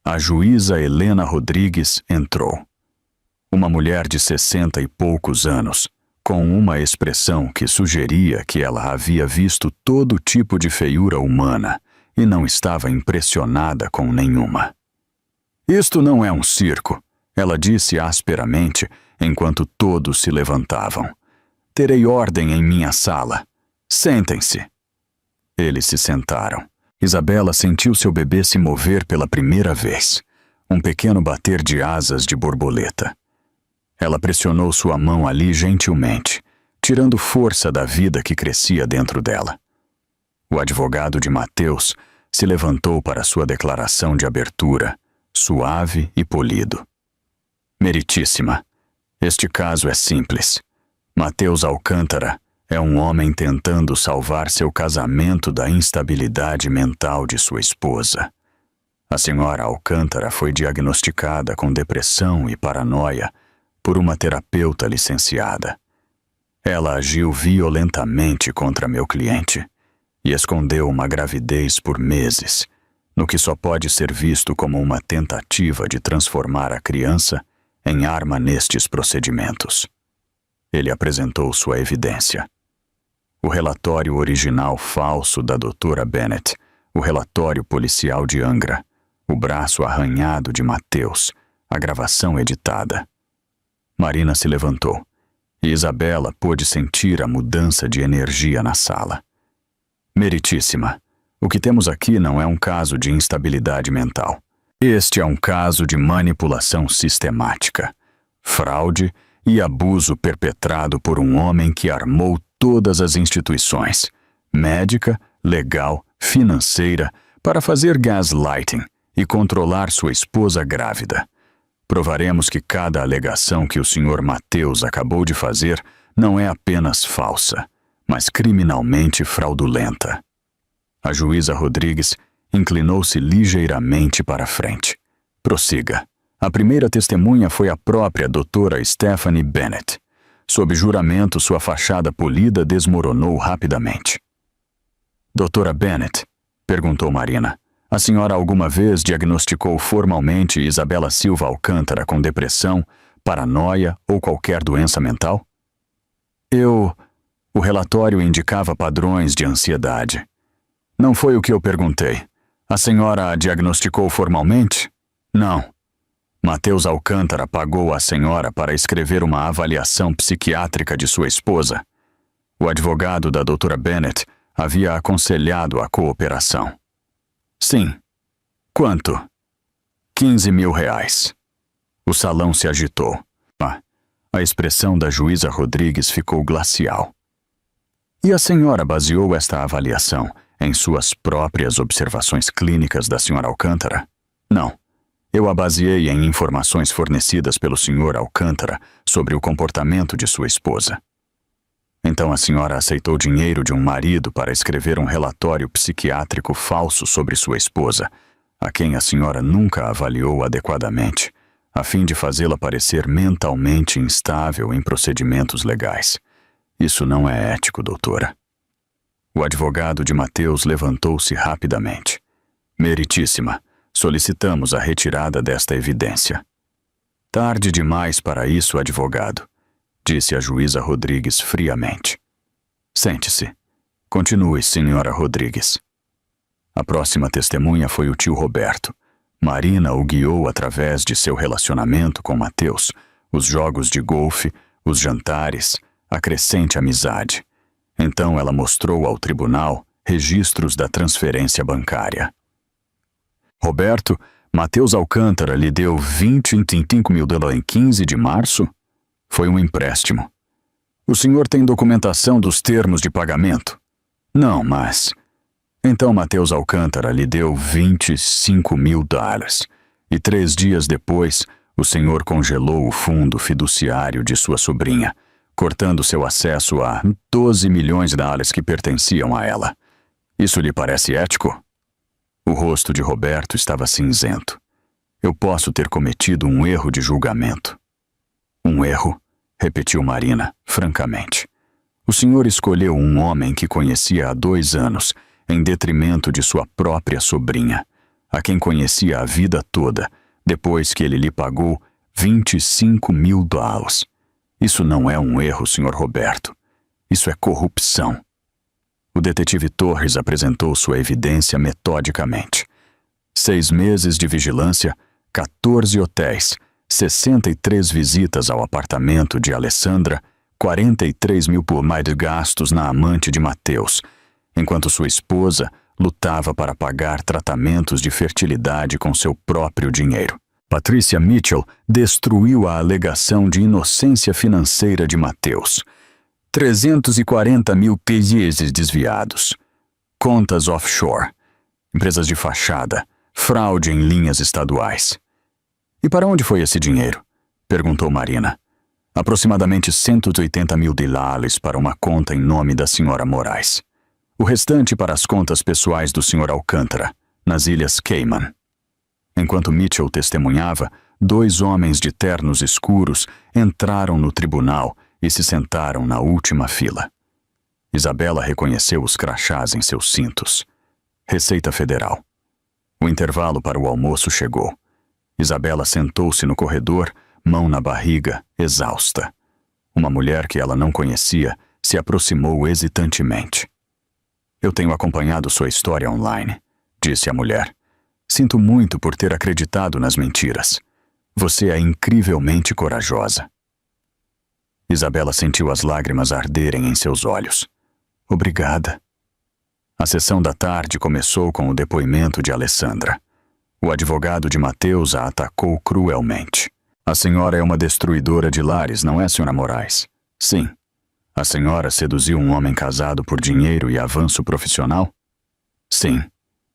Speaker 1: A juíza Helena Rodrigues entrou. Uma mulher de 60 e poucos anos, com uma expressão que sugeria que ela havia visto todo tipo de feiura humana e não estava impressionada com nenhuma. Isto não é um circo, ela disse asperamente, enquanto todos se levantavam. Terei ordem em minha sala. Sentem-se. Eles se sentaram. Isabela sentiu seu bebê se mover pela primeira vez. Um pequeno bater de asas de borboleta. Ela pressionou sua mão ali gentilmente, tirando força da vida que crescia dentro dela. O advogado de Mateus se levantou para sua declaração de abertura, suave e polido. Meritíssima, este caso é simples. Mateus Alcântara é um homem tentando salvar seu casamento da instabilidade mental de sua esposa. A senhora Alcântara foi diagnosticada com depressão e paranoia por uma terapeuta licenciada. Ela agiu violentamente contra meu cliente e escondeu uma gravidez por meses, no que só pode ser visto como uma tentativa de transformar a criança em arma nestes procedimentos. Ele apresentou sua evidência. O relatório original falso da doutora Bennett, o relatório policial de Angra, o braço arranhado de Mateus, a gravação editada. Marina se levantou, e Isabela pôde sentir a mudança de energia na sala. Meritíssima, o que temos aqui não é um caso de instabilidade mental. Este é um caso de manipulação sistemática, fraude e abuso perpetrado por um homem que armou todas as instituições, médica, legal, financeira, para fazer gaslighting e controlar sua esposa grávida. Provaremos que cada alegação que o Sr. Mateus acabou de fazer não é apenas falsa, mas criminalmente fraudulenta. A juíza Rodrigues inclinou-se ligeiramente para a frente. Prossiga. A primeira testemunha foi a própria doutora Stephanie Bennett. Sob juramento, sua fachada polida desmoronou rapidamente. Doutora Bennett, perguntou Marina, a senhora alguma vez diagnosticou formalmente Isabela Silva Alcântara com depressão, paranoia ou qualquer doença mental? O relatório indicava padrões de ansiedade, Não foi o que eu perguntei. A senhora a diagnosticou formalmente? Não. Mateus Alcântara pagou a senhora para escrever uma avaliação psiquiátrica de sua esposa. O advogado da doutora Bennett havia aconselhado a cooperação. Sim. Quanto? R$15.000. O salão se agitou. A expressão da juíza Rodrigues ficou glacial. E a senhora baseou esta avaliação em suas próprias observações clínicas da senhora Alcântara? Não. Eu a baseei em informações fornecidas pelo senhor Alcântara sobre o comportamento de sua esposa. Então a senhora aceitou dinheiro de um marido para escrever um relatório psiquiátrico falso sobre sua esposa, a quem a senhora nunca avaliou adequadamente, a fim de fazê-la parecer mentalmente instável em procedimentos legais. Isso não é ético, doutora. O advogado de Mateus levantou-se rapidamente. Meritíssima, solicitamos a retirada desta evidência. Tarde demais para isso, advogado, disse a juíza Rodrigues friamente. Sente-se. Continue, senhora Rodrigues. A próxima testemunha foi o tio Roberto. Marina o guiou através de seu relacionamento com Mateus, os jogos de golfe, os jantares, a crescente amizade. Então ela mostrou ao tribunal registros da transferência bancária. Roberto, Mateus Alcântara lhe deu $25.000 em 15 de março? Foi um empréstimo. O senhor tem documentação dos termos de pagamento? Não, mas... Então Mateus Alcântara lhe deu $25.000 e 3 dias depois o senhor congelou o fundo fiduciário de sua sobrinha, cortando seu acesso a $12 milhões que pertenciam a ela. Isso lhe parece ético? O rosto de Roberto estava cinzento. Eu posso ter cometido um erro de julgamento. Um erro? Repetiu Marina, francamente. O senhor escolheu um homem que conhecia há 2 anos, em detrimento de sua própria sobrinha, a quem conhecia a vida toda, depois que ele lhe pagou $25.000. Isso não é um erro, Sr. Roberto. Isso é corrupção. O detetive Torres apresentou sua evidência metodicamente. 6 meses de vigilância, 14 hotéis, 63 visitas ao apartamento de Alessandra, 43 mil por mais de gastos na amante de Mateus, enquanto sua esposa lutava para pagar tratamentos de fertilidade com seu próprio dinheiro. Patrícia Mitchell destruiu a alegação de inocência financeira de Mateus. 340 mil pesos desviados. Contas offshore. Empresas de fachada. Fraude em linhas estaduais. E para onde foi esse dinheiro? Perguntou Marina. Aproximadamente $180.000 para uma conta em nome da senhora Moraes. O restante para as contas pessoais do Sr. Alcântara, nas Ilhas Cayman. Enquanto Mitchell testemunhava, 2 homens de ternos escuros entraram no tribunal e se sentaram na última fila. Isabela reconheceu os crachás em seus cintos. Receita Federal. O intervalo para o almoço chegou. Isabela sentou-se no corredor, mão na barriga, exausta. Uma mulher que ela não conhecia se aproximou hesitantemente. Eu tenho acompanhado sua história online, disse a mulher. Sinto muito por ter acreditado nas mentiras. Você é incrivelmente corajosa. Isabela sentiu as lágrimas arderem em seus olhos. Obrigada. A sessão da tarde começou com o depoimento de Alessandra. O advogado de Mateus a atacou cruelmente. A senhora é uma destruidora de lares, não é, Sra. Moraes? Sim. A senhora seduziu um homem casado por dinheiro e avanço profissional? Sim.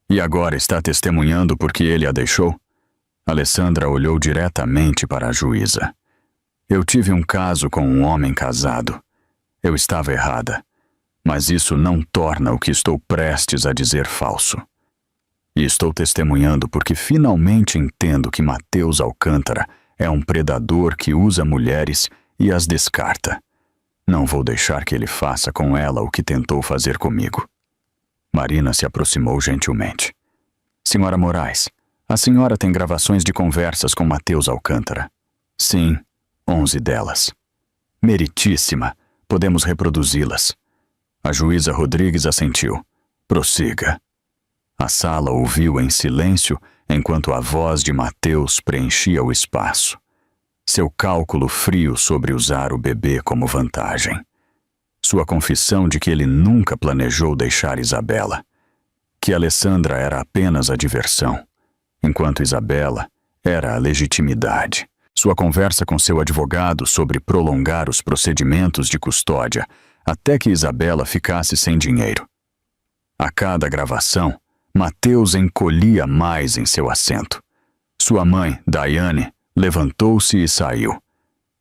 Speaker 1: E agora está testemunhando porque ele a deixou? Alessandra olhou diretamente para a juíza. Eu tive um caso com um homem casado. Eu estava errada. Mas isso não torna o que estou prestes a dizer falso. E estou testemunhando porque finalmente entendo que Mateus Alcântara é um predador que usa mulheres e as descarta. Não vou deixar que ele faça com ela o que tentou fazer comigo. Marina se aproximou gentilmente. Senhora Moraes, a senhora tem gravações de conversas com Mateus Alcântara? Sim, 11 delas. Meritíssima, podemos reproduzi-las. A juíza Rodrigues assentiu. Prossiga. A sala ouviu em silêncio enquanto a voz de Mateus preenchia o espaço. Seu cálculo frio sobre usar o bebê como vantagem. Sua confissão de que ele nunca planejou deixar Isabela. Que Alessandra era apenas a diversão, enquanto Isabela era a legitimidade. Sua conversa com seu advogado sobre prolongar os procedimentos de custódia até que Isabela ficasse sem dinheiro. A cada gravação, Mateus encolhia mais em seu assento. Sua mãe, Diane, levantou-se e saiu.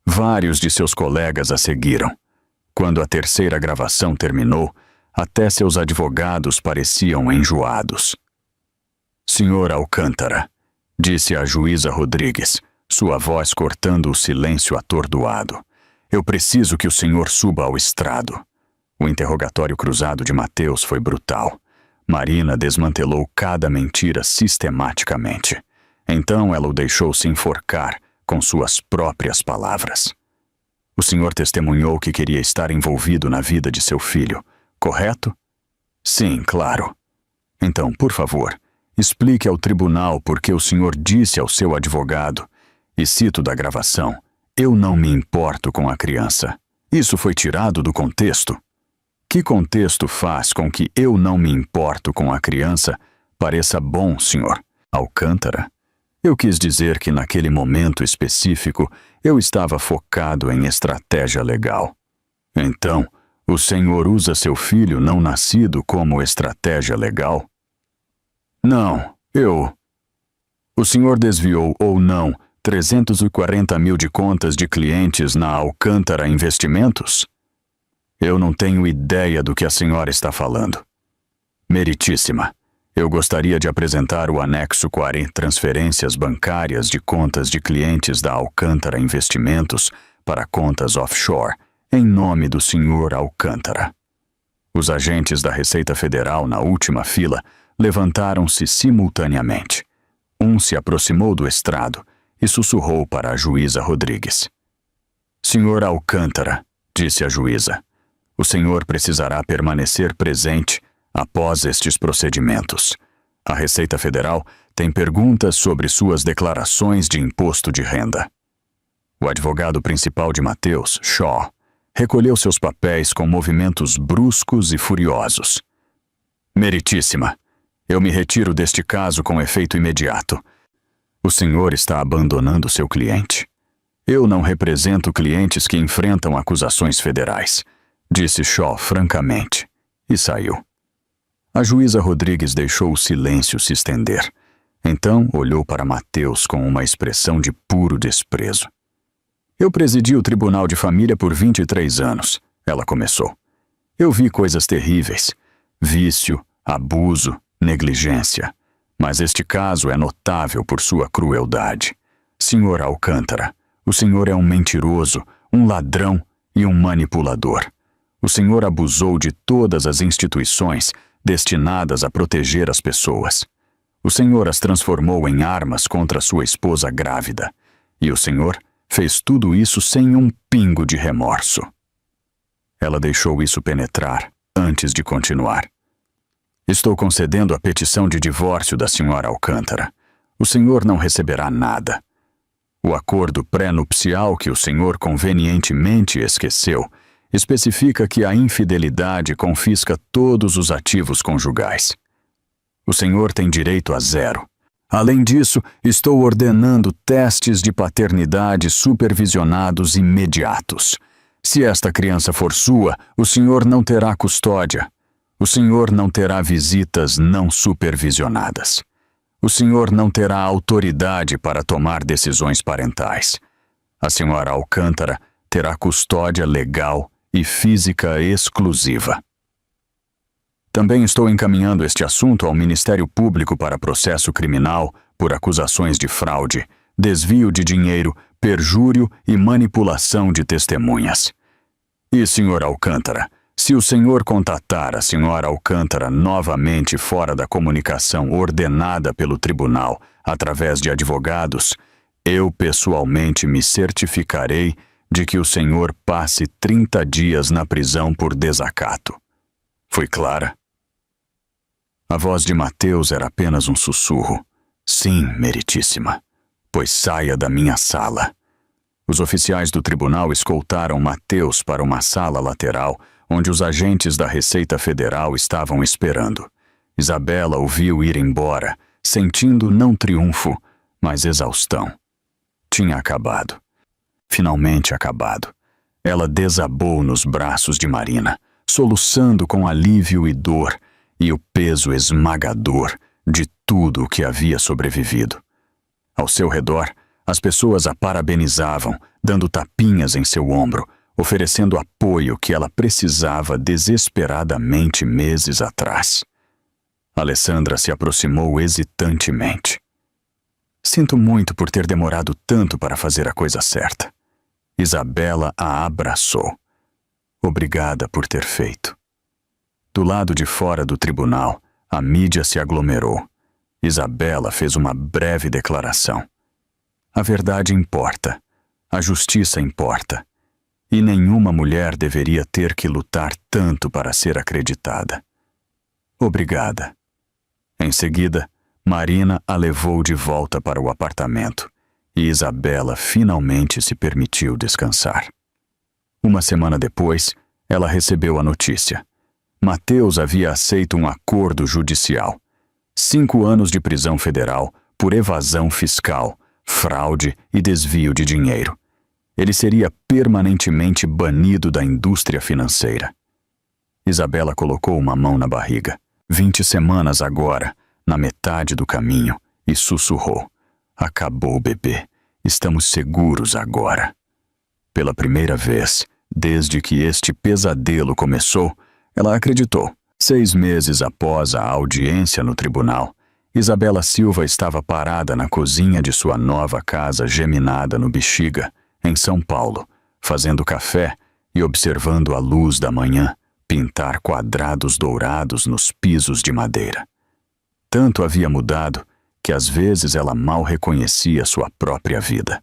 Speaker 1: Vários de seus colegas a seguiram. Quando a terceira gravação terminou, até seus advogados pareciam enjoados. Senhor Alcântara, disse a juíza Rodrigues, sua voz cortando o silêncio atordoado. Eu preciso que o senhor suba ao estrado. O interrogatório cruzado de Mateus foi brutal. Marina desmantelou cada mentira sistematicamente. Então ela o deixou se enforcar com suas próprias palavras. O senhor testemunhou que queria estar envolvido na vida de seu filho, correto? Sim, claro. Então, por favor, explique ao tribunal por que o senhor disse ao seu advogado, e cito da gravação, eu não me importo com a criança. Isso foi tirado do contexto. Que contexto faz com que eu não me importo com a criança pareça bom, senhor Alcântara? Eu quis dizer que naquele momento específico eu estava focado em estratégia legal. Então, o senhor usa seu filho não nascido como estratégia legal? Não, O senhor desviou ou não 340 mil de contas de clientes na Alcântara Investimentos? Eu não tenho ideia do que a senhora está falando. Meritíssima, eu gostaria de apresentar o anexo 40 transferências bancárias de contas de clientes da Alcântara Investimentos para contas offshore, em nome do senhor Alcântara. Os agentes da Receita Federal na última fila levantaram-se simultaneamente. Um se aproximou do estrado e sussurrou para a juíza Rodrigues. Senhor Alcântara, disse a juíza, o senhor precisará permanecer presente após estes procedimentos. A Receita Federal tem perguntas sobre suas declarações de imposto de renda. O advogado principal de Mateus, Shaw, recolheu seus papéis com movimentos bruscos e furiosos. Meritíssima, eu me retiro deste caso com efeito imediato. O senhor está abandonando seu cliente. Eu não represento clientes que enfrentam acusações federais, disse Shaw francamente, e saiu. A juíza Rodrigues deixou o silêncio se estender. Então olhou para Mateus com uma expressão de puro desprezo. Eu presidi o Tribunal de Família por 23 anos, ela começou. Eu vi coisas terríveis, vício, abuso, negligência. Mas este caso é notável por sua crueldade. Senhor Alcântara, o senhor é um mentiroso, um ladrão e um manipulador. O senhor abusou de todas as instituições destinadas a proteger as pessoas. O senhor as transformou em armas contra sua esposa grávida. E o senhor fez tudo isso sem um pingo de remorso. Ela deixou isso penetrar antes de continuar. Estou concedendo a petição de divórcio da senhora Alcântara. O senhor não receberá nada. O acordo pré-nupcial que o senhor convenientemente esqueceu especifica que a infidelidade confisca todos os ativos conjugais. O senhor tem direito a 0. Além disso, estou ordenando testes de paternidade supervisionados imediatos. Se esta criança for sua, o senhor não terá custódia. O senhor não terá visitas não supervisionadas. O senhor não terá autoridade para tomar decisões parentais. A senhora Alcântara terá custódia legal e física exclusiva. Também estou encaminhando este assunto ao Ministério Público para processo criminal por acusações de fraude, desvio de dinheiro, perjúrio e manipulação de testemunhas. E, senhor Alcântara, se o senhor contatar a senhora Alcântara novamente fora da comunicação ordenada pelo tribunal através de advogados, eu pessoalmente me certificarei de que o senhor passe 30 dias na prisão por desacato. Fui clara? A voz de Mateus era apenas um sussurro. Sim, meritíssima, pois saia da minha sala. Os oficiais do tribunal escoltaram Mateus para uma sala lateral, onde os agentes da Receita Federal estavam esperando. Isabela o viu ir embora, sentindo não triunfo, mas exaustão. Tinha acabado. Finalmente acabado. Ela desabou nos braços de Marina, soluçando com alívio e dor, e o peso esmagador de tudo o que havia sobrevivido. Ao seu redor, as pessoas a parabenizavam, dando tapinhas em seu ombro, oferecendo apoio que ela precisava desesperadamente meses atrás. Alessandra se aproximou hesitantemente. Sinto muito por ter demorado tanto para fazer a coisa certa. Isabela a abraçou. Obrigada por ter feito. Do lado de fora do tribunal, a mídia se aglomerou. Isabela fez uma breve declaração. A verdade importa. A justiça importa. E nenhuma mulher deveria ter que lutar tanto para ser acreditada. Obrigada. Em seguida, Marina a levou de volta para o apartamento e Isabela finalmente se permitiu descansar. Uma semana depois, ela recebeu a notícia. Mateus havia aceito um acordo judicial. 5 anos de prisão federal por evasão fiscal, fraude e desvio de dinheiro. Ele seria permanentemente banido da indústria financeira. Isabela colocou uma mão na barriga. 20 semanas agora, na metade do caminho, e sussurrou. Acabou, bebê. Estamos seguros agora. Pela primeira vez, desde que este pesadelo começou, ela acreditou. 6 meses após a audiência no tribunal, Isabela Silva estava parada na cozinha de sua nova casa geminada no Bexiga, em São Paulo, fazendo café e observando a luz da manhã pintar quadrados dourados nos pisos de madeira. Tanto havia mudado que às vezes ela mal reconhecia sua própria vida.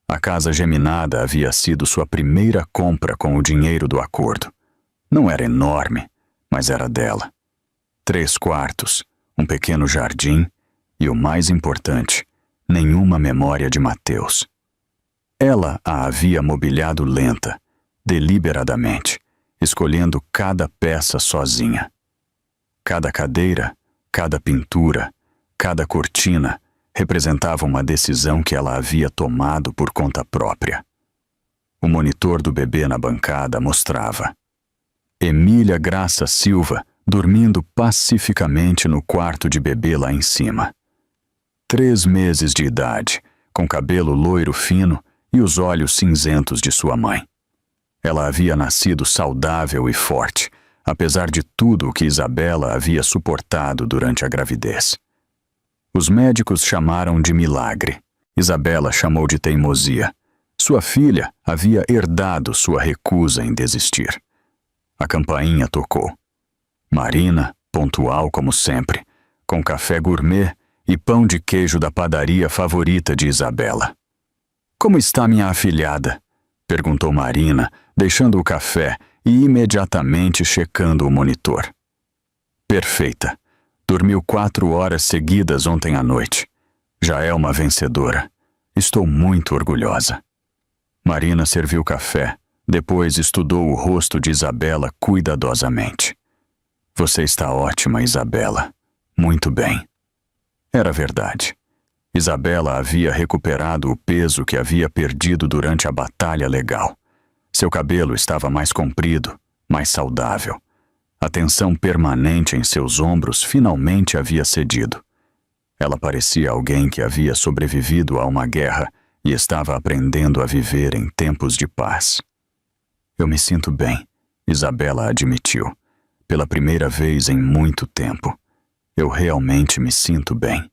Speaker 1: A casa geminada havia sido sua primeira compra com o dinheiro do acordo. Não era enorme, mas era dela. 3 quartos, um pequeno jardim e, o mais importante, nenhuma memória de Mateus. Ela a havia mobiliado lenta, deliberadamente, escolhendo cada peça sozinha. Cada cadeira, cada pintura, cada cortina representava uma decisão que ela havia tomado por conta própria. O monitor do bebê na bancada mostrava Emília Graça Silva dormindo pacificamente no quarto de bebê lá em cima. 3 meses de idade, com cabelo loiro fino e os olhos cinzentos de sua mãe. Ela havia nascido saudável e forte, apesar de tudo o que Isabela havia suportado durante a gravidez. Os médicos chamaram de milagre. Isabela chamou de teimosia. Sua filha havia herdado sua recusa em desistir. A campainha tocou. Marina, pontual como sempre, com café gourmet e pão de queijo da padaria favorita de Isabela. Como está minha afilhada? Perguntou Marina, deixando o café e imediatamente checando o monitor. Perfeita. Dormiu 4 horas seguidas ontem à noite. Já é uma vencedora. Estou muito orgulhosa. Marina serviu café, depois estudou o rosto de Isabela cuidadosamente. Você está ótima, Isabela. Muito bem. Era verdade. Isabela havia recuperado o peso que havia perdido durante a batalha legal. Seu cabelo estava mais comprido, mais saudável. A tensão permanente em seus ombros finalmente havia cedido. Ela parecia alguém que havia sobrevivido a uma guerra e estava aprendendo a viver em tempos de paz. Eu me sinto bem, Isabela admitiu. Pela primeira vez em muito tempo. Eu realmente me sinto bem.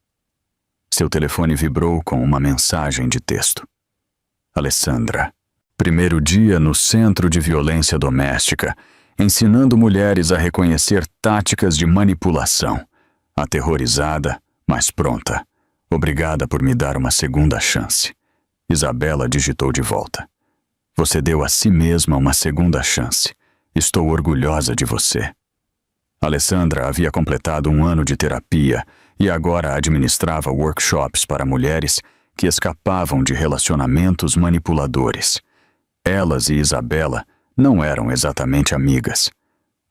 Speaker 1: Seu telefone vibrou com uma mensagem de texto. Alessandra. Primeiro dia no Centro de Violência Doméstica, ensinando mulheres a reconhecer táticas de manipulação. Aterrorizada, mas pronta. Obrigada por me dar uma segunda chance. Isabela digitou de volta. Você deu a si mesma uma segunda chance. Estou orgulhosa de você. Alessandra havia completado 1 ano de terapia e agora administrava workshops para mulheres que escapavam de relacionamentos manipuladores. Elas e Isabela não eram exatamente amigas.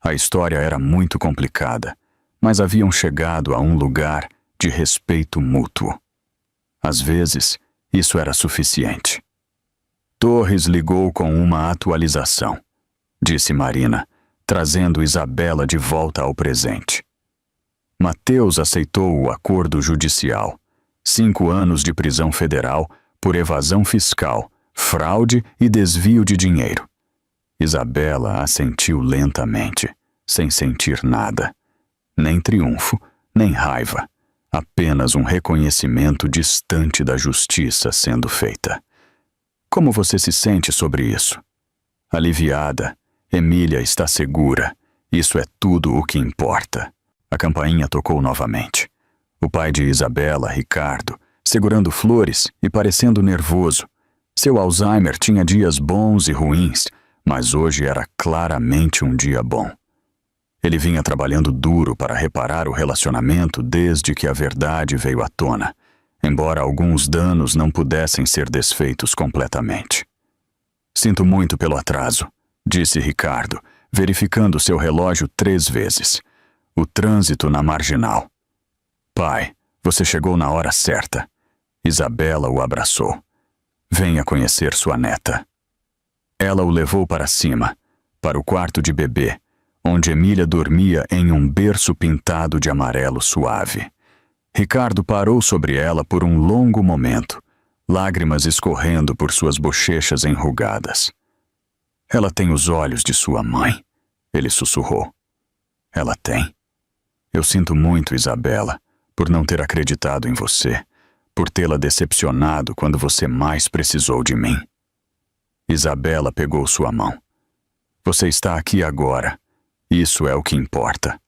Speaker 1: A história era muito complicada, mas haviam chegado a um lugar de respeito mútuo. Às vezes, isso era suficiente. Torres ligou com uma atualização, disse Marina, trazendo Isabela de volta ao presente. Mateus aceitou o acordo judicial. 5 anos de prisão federal por evasão fiscal, fraude e desvio de dinheiro. Isabela assentiu lentamente, sem sentir nada. Nem triunfo, nem raiva. Apenas um reconhecimento distante da justiça sendo feita. Como você se sente sobre isso? Aliviada, Emília está segura. Isso é tudo o que importa. A campainha tocou novamente. O pai de Isabela, Ricardo, segurando flores e parecendo nervoso. Seu Alzheimer tinha dias bons e ruins, mas hoje era claramente um dia bom. Ele vinha trabalhando duro para reparar o relacionamento desde que a verdade veio à tona, embora alguns danos não pudessem ser desfeitos completamente. Sinto muito pelo atraso, disse Ricardo, verificando seu relógio 3 vezes. O trânsito na marginal. Pai, você chegou na hora certa. Isabela o abraçou. Venha conhecer sua neta. Ela o levou para cima, para o quarto de bebê, onde Emília dormia em um berço pintado de amarelo suave. Ricardo parou sobre ela por um longo momento, lágrimas escorrendo por suas bochechas enrugadas. Ela tem os olhos de sua mãe, ele sussurrou. Ela tem. Eu sinto muito, Isabela, por não ter acreditado em você, por tê-la decepcionado quando você mais precisou de mim. Isabela pegou sua mão. Você está aqui agora. Isso é o que importa.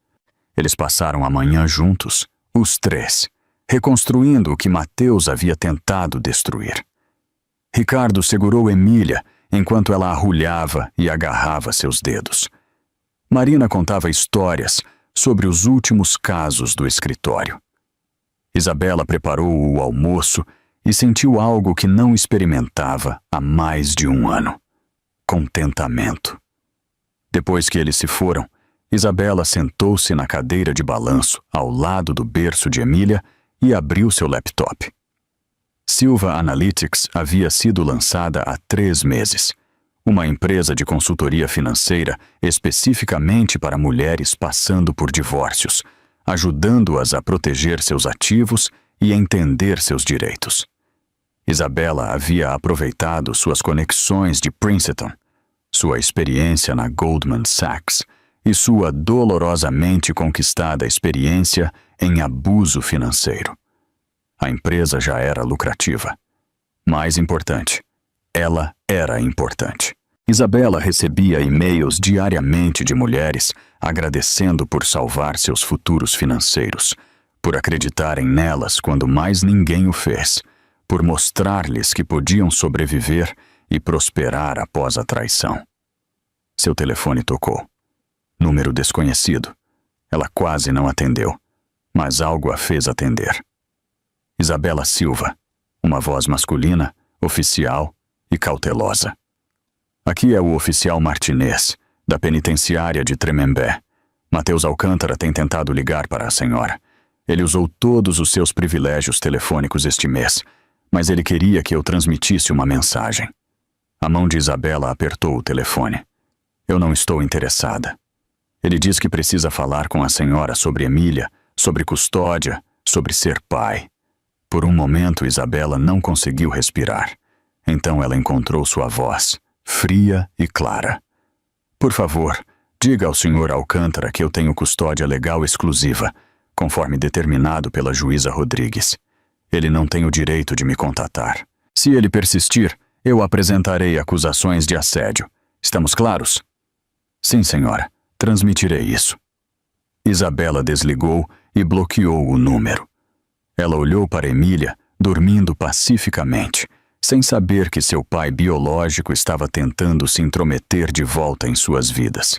Speaker 1: Eles passaram a manhã juntos, os 3, reconstruindo o que Mateus havia tentado destruir. Ricardo segurou Emília enquanto ela arrulhava e agarrava seus dedos. Marina contava histórias sobre os últimos casos do escritório. Isabela preparou o almoço e sentiu algo que não experimentava há mais de 1 ano. Contentamento. Depois que eles se foram, Isabela sentou-se na cadeira de balanço ao lado do berço de Emília e abriu seu laptop. Silva Analytics havia sido lançada há 3 meses. Uma empresa de consultoria financeira especificamente para mulheres passando por divórcios, ajudando-as a proteger seus ativos e entender seus direitos. Isabela havia aproveitado suas conexões de Princeton, sua experiência na Goldman Sachs e sua dolorosamente conquistada experiência em abuso financeiro. A empresa já era lucrativa. Mais importante, ela era importante. Isabela recebia e-mails diariamente de mulheres agradecendo por salvar seus futuros financeiros, por acreditarem nelas quando mais ninguém o fez, por mostrar-lhes que podiam sobreviver e prosperar após a traição. Seu telefone tocou. Número desconhecido. Ela quase não atendeu, mas algo a fez atender. Isabela Silva, uma voz masculina, oficial e cautelosa. Aqui é o oficial Martinez, da penitenciária de Tremembé. Mateus Alcântara tem tentado ligar para a senhora. Ele usou todos os seus privilégios telefônicos este mês, mas ele queria que eu transmitisse uma mensagem. A mão de Isabela apertou o telefone. Eu não estou interessada. Ele diz que precisa falar com a senhora sobre Emília, sobre custódia, sobre ser pai. Por um momento, Isabela não conseguiu respirar. Então ela encontrou sua voz, fria e clara. Por favor, diga ao Sr. Alcântara que eu tenho custódia legal exclusiva, conforme determinado pela juíza Rodrigues. Ele não tem o direito de me contatar. Se ele persistir, eu apresentarei acusações de assédio. Estamos claros? Sim, senhora. Transmitirei isso. Isabela desligou e bloqueou o número. Ela olhou para Emília, dormindo pacificamente, sem saber que seu pai biológico estava tentando se intrometer de volta em suas vidas.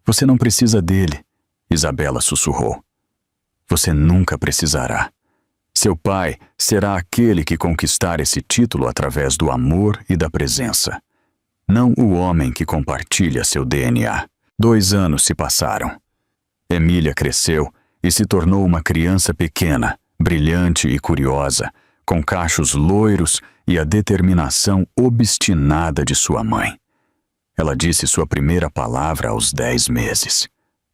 Speaker 1: Você não precisa dele. Isabela sussurrou. Você nunca precisará. Seu pai será aquele que conquistar esse título através do amor e da presença. Não o homem que compartilha seu DNA. 2 anos se passaram. Emília cresceu e se tornou uma criança pequena, brilhante e curiosa, com cachos loiros e a determinação obstinada de sua mãe. Ela disse sua primeira palavra aos 10 meses.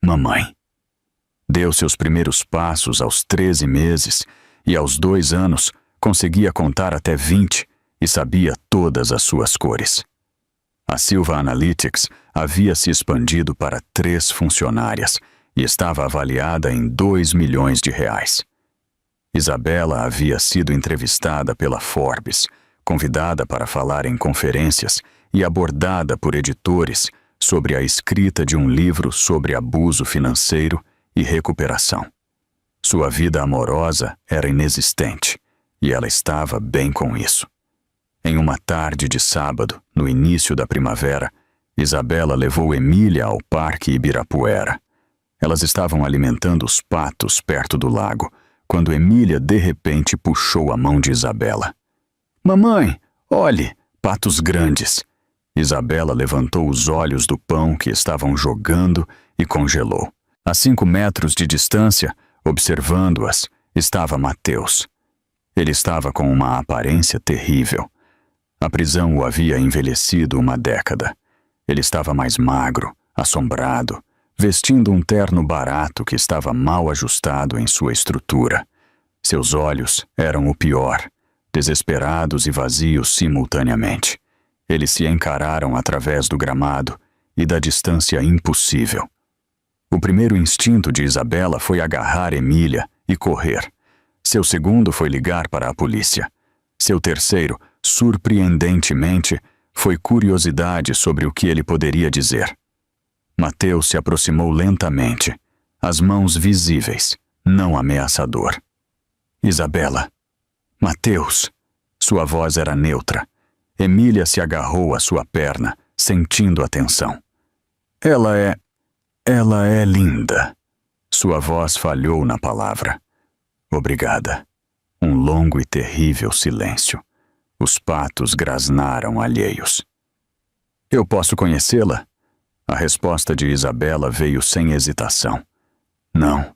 Speaker 1: Mamãe. Deu seus primeiros passos aos 13 meses e aos 2 anos conseguia contar até 20 e sabia todas as suas cores. A Silva Analytics havia se expandido para 3 funcionárias e estava avaliada em R$2 milhões. Isabela havia sido entrevistada pela Forbes, convidada para falar em conferências e abordada por editores sobre a escrita de um livro sobre abuso financeiro e recuperação. Sua vida amorosa era inexistente e ela estava bem com isso. Em uma tarde de sábado, no início da primavera, Isabela levou Emília ao Parque Ibirapuera. Elas estavam alimentando os patos perto do lago, quando Emília de repente puxou a mão de Isabela. Mamãe, olhe, patos grandes. Isabela levantou os olhos do pão que estavam jogando e congelou. A 5 metros de distância, observando-as, estava Mateus. Ele estava com uma aparência terrível. A prisão o havia envelhecido uma década. Ele estava mais magro, assombrado, vestindo um terno barato que estava mal ajustado em sua estrutura. Seus olhos eram o pior, desesperados e vazios simultaneamente. Eles se encararam através do gramado e da distância impossível. O primeiro instinto de Isabela foi agarrar Emília e correr. Seu segundo foi ligar para a polícia. Seu terceiro, surpreendentemente, foi curiosidade sobre o que ele poderia dizer. Mateus se aproximou lentamente, as mãos visíveis, não ameaçador. Isabela. Mateus. Sua voz era neutra. Emília se agarrou à sua perna, sentindo a tensão. Ela é linda. Sua voz falhou na palavra. Obrigada. Um longo e terrível silêncio. Os patos grasnaram alheios. Eu posso conhecê-la? A resposta de Isabela veio sem hesitação. Não.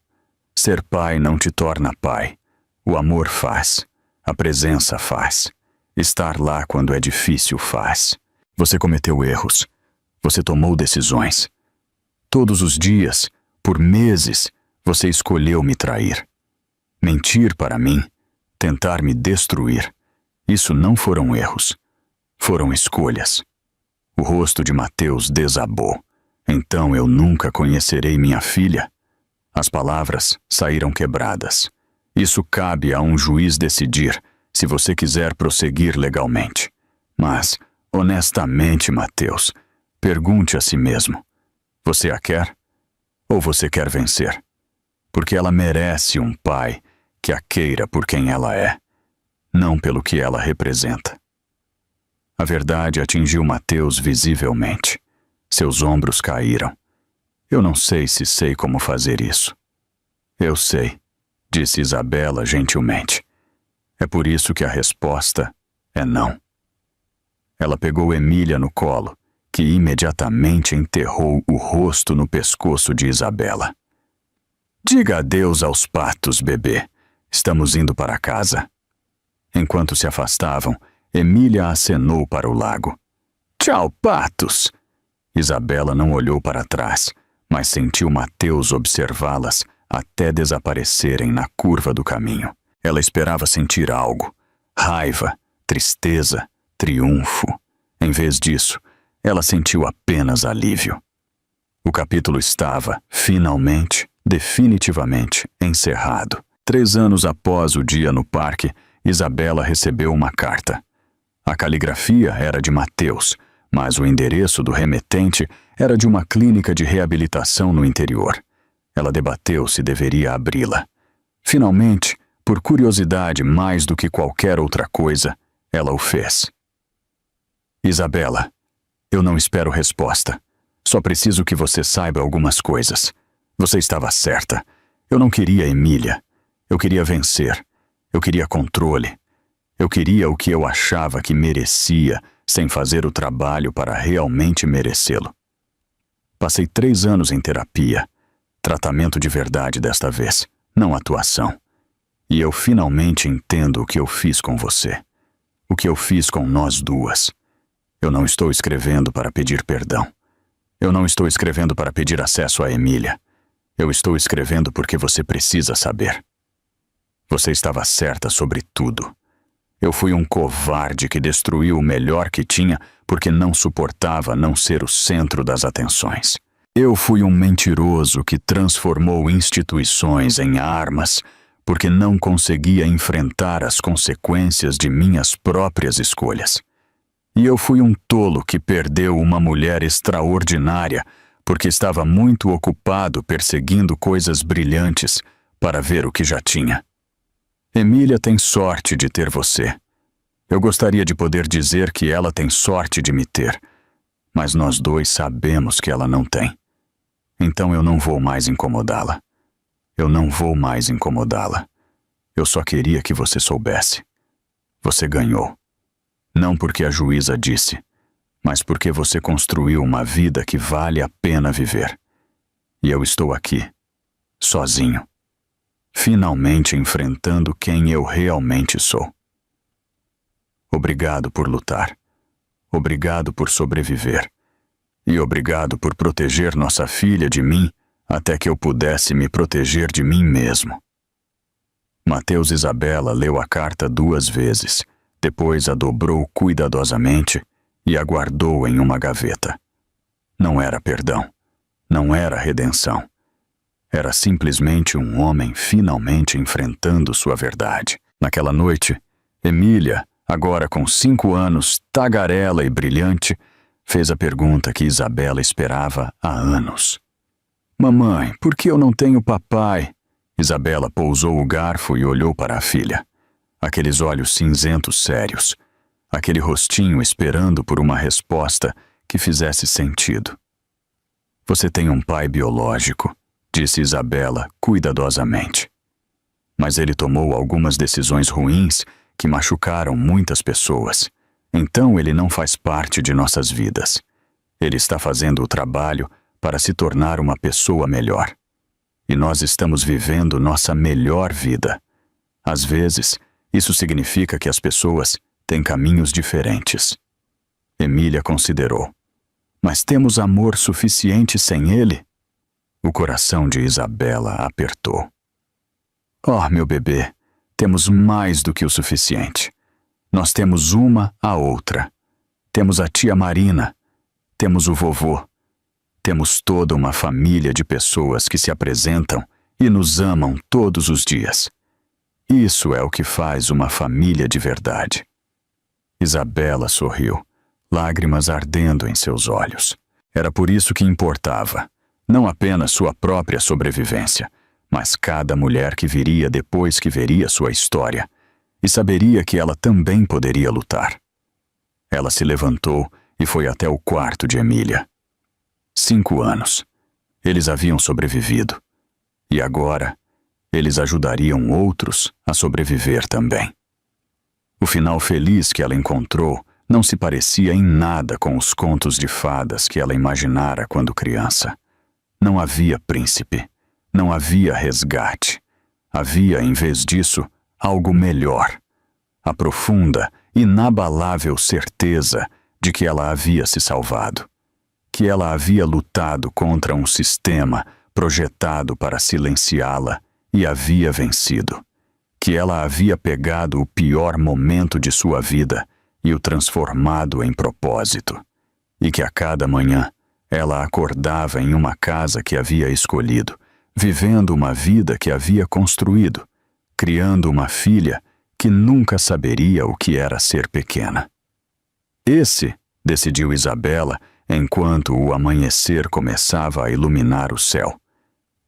Speaker 1: Ser pai não te torna pai. O amor faz. A presença faz. Estar lá quando é difícil faz. Você cometeu erros. Você tomou decisões. Todos os dias, por meses, você escolheu me trair. Mentir para mim, tentar me destruir. Isso não foram erros. Foram escolhas. O rosto de Mateus desabou. Então eu nunca conhecerei minha filha? As palavras saíram quebradas. Isso cabe a um juiz decidir, se você quiser prosseguir legalmente. Mas, honestamente, Mateus, pergunte a si mesmo. Você a quer? Ou você quer vencer? Porque ela merece um pai que a queira por quem ela é, não pelo que ela representa. A verdade atingiu Mateus visivelmente. Seus ombros caíram. Eu não sei se sei como fazer isso. Eu sei, disse Isabela gentilmente. É por isso que a resposta é não. Ela pegou Emília no colo, que imediatamente enterrou o rosto no pescoço de Isabela. Diga adeus aos patos, bebê. Estamos indo para casa. Enquanto se afastavam, Emília acenou para o lago. Tchau, patos! Isabela não olhou para trás, mas sentiu Mateus observá-las até desaparecerem na curva do caminho. Ela esperava sentir algo, raiva, tristeza, triunfo. Em vez disso, ela sentiu apenas alívio. O capítulo estava, finalmente, definitivamente, encerrado. 3 anos após o dia no parque, Isabela recebeu uma carta. A caligrafia era de Mateus, mas o endereço do remetente era de uma clínica de reabilitação no interior. Ela debateu se deveria abri-la. Finalmente, por curiosidade mais do que qualquer outra coisa, ela o fez. Isabela, eu não espero resposta. Só preciso que você saiba algumas coisas. Você estava certa. Eu não queria Emília. Eu queria vencer. Eu queria controle. Eu queria o que eu achava que merecia, sem fazer o trabalho para realmente merecê-lo. Passei 3 anos em terapia. Tratamento de verdade desta vez, não atuação. E eu finalmente entendo o que eu fiz com você. O que eu fiz com nós duas. Eu não estou escrevendo para pedir perdão. Eu não estou escrevendo para pedir acesso a Emília. Eu estou escrevendo porque você precisa saber. Você estava certa sobre tudo. Eu fui um covarde que destruiu o melhor que tinha porque não suportava não ser o centro das atenções. Eu fui um mentiroso que transformou instituições em armas porque não conseguia enfrentar as consequências de minhas próprias escolhas. E eu fui um tolo que perdeu uma mulher extraordinária porque estava muito ocupado perseguindo coisas brilhantes para ver o que já tinha. Emília tem sorte de ter você. Eu gostaria de poder dizer que ela tem sorte de me ter, mas nós dois sabemos que ela não tem. Então eu não vou mais incomodá-la. Eu não vou mais incomodá-la. Eu só queria que você soubesse. Você ganhou. Não porque a juíza disse, mas porque você construiu uma vida que vale a pena viver. E eu estou aqui, sozinho, finalmente enfrentando quem eu realmente sou. Obrigado por lutar. Obrigado por sobreviver. E obrigado por proteger nossa filha de mim até que eu pudesse me proteger de mim mesmo. Mateus Isabela leu a carta 2 vezes, depois a dobrou cuidadosamente e a guardou em uma gaveta. Não era perdão. Não era redenção. Era simplesmente um homem finalmente enfrentando sua verdade. Naquela noite, Emília, agora com 5 anos, tagarela e brilhante, fez a pergunta que Isabela esperava há anos. Mamãe, por que eu não tenho papai? Isabela pousou o garfo e olhou para a filha. Aqueles olhos cinzentos sérios. Aquele rostinho esperando por uma resposta que fizesse sentido. Você tem um pai biológico, disse Isabela cuidadosamente. Mas ele tomou algumas decisões ruins que machucaram muitas pessoas. Então ele não faz parte de nossas vidas. Ele está fazendo o trabalho para se tornar uma pessoa melhor. E nós estamos vivendo nossa melhor vida. Às vezes, isso significa que as pessoas têm caminhos diferentes. Emília considerou. Mas temos amor suficiente sem ele? O coração de Isabela apertou. Oh, meu bebê, temos mais do que o suficiente. Nós temos uma a outra. Temos a tia Marina. Temos o vovô. Temos toda uma família de pessoas que se apresentam e nos amam todos os dias. Isso é o que faz uma família de verdade. Isabela sorriu, lágrimas ardendo em seus olhos. Era por isso que importava, não apenas sua própria sobrevivência, mas cada mulher que viria depois que veria sua história, e saberia que ela também poderia lutar. Ela se levantou e foi até o quarto de Emília. 5 anos. Eles haviam sobrevivido. E agora, eles ajudariam outros a sobreviver também. O final feliz que ela encontrou não se parecia em nada com os contos de fadas que ela imaginara quando criança. Não havia príncipe. Não havia resgate. Havia, em vez disso, algo melhor. A profunda, inabalável certeza de que ela havia se salvado. Que ela havia lutado contra um sistema projetado para silenciá-la e havia vencido. Que ela havia pegado o pior momento de sua vida e o transformado em propósito. E que a cada manhã ela acordava em uma casa que havia escolhido, vivendo uma vida que havia construído, criando uma filha que nunca saberia o que era ser pequena. Esse, decidiu Isabela, enquanto o amanhecer começava a iluminar o céu.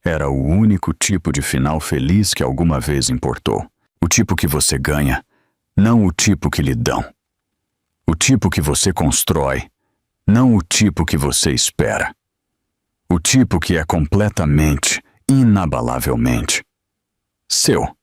Speaker 1: Era o único tipo de final feliz que alguma vez importou. O tipo que você ganha, não o tipo que lhe dão. O tipo que você constrói, não o tipo que você espera. O tipo que é completamente, inabalavelmente seu.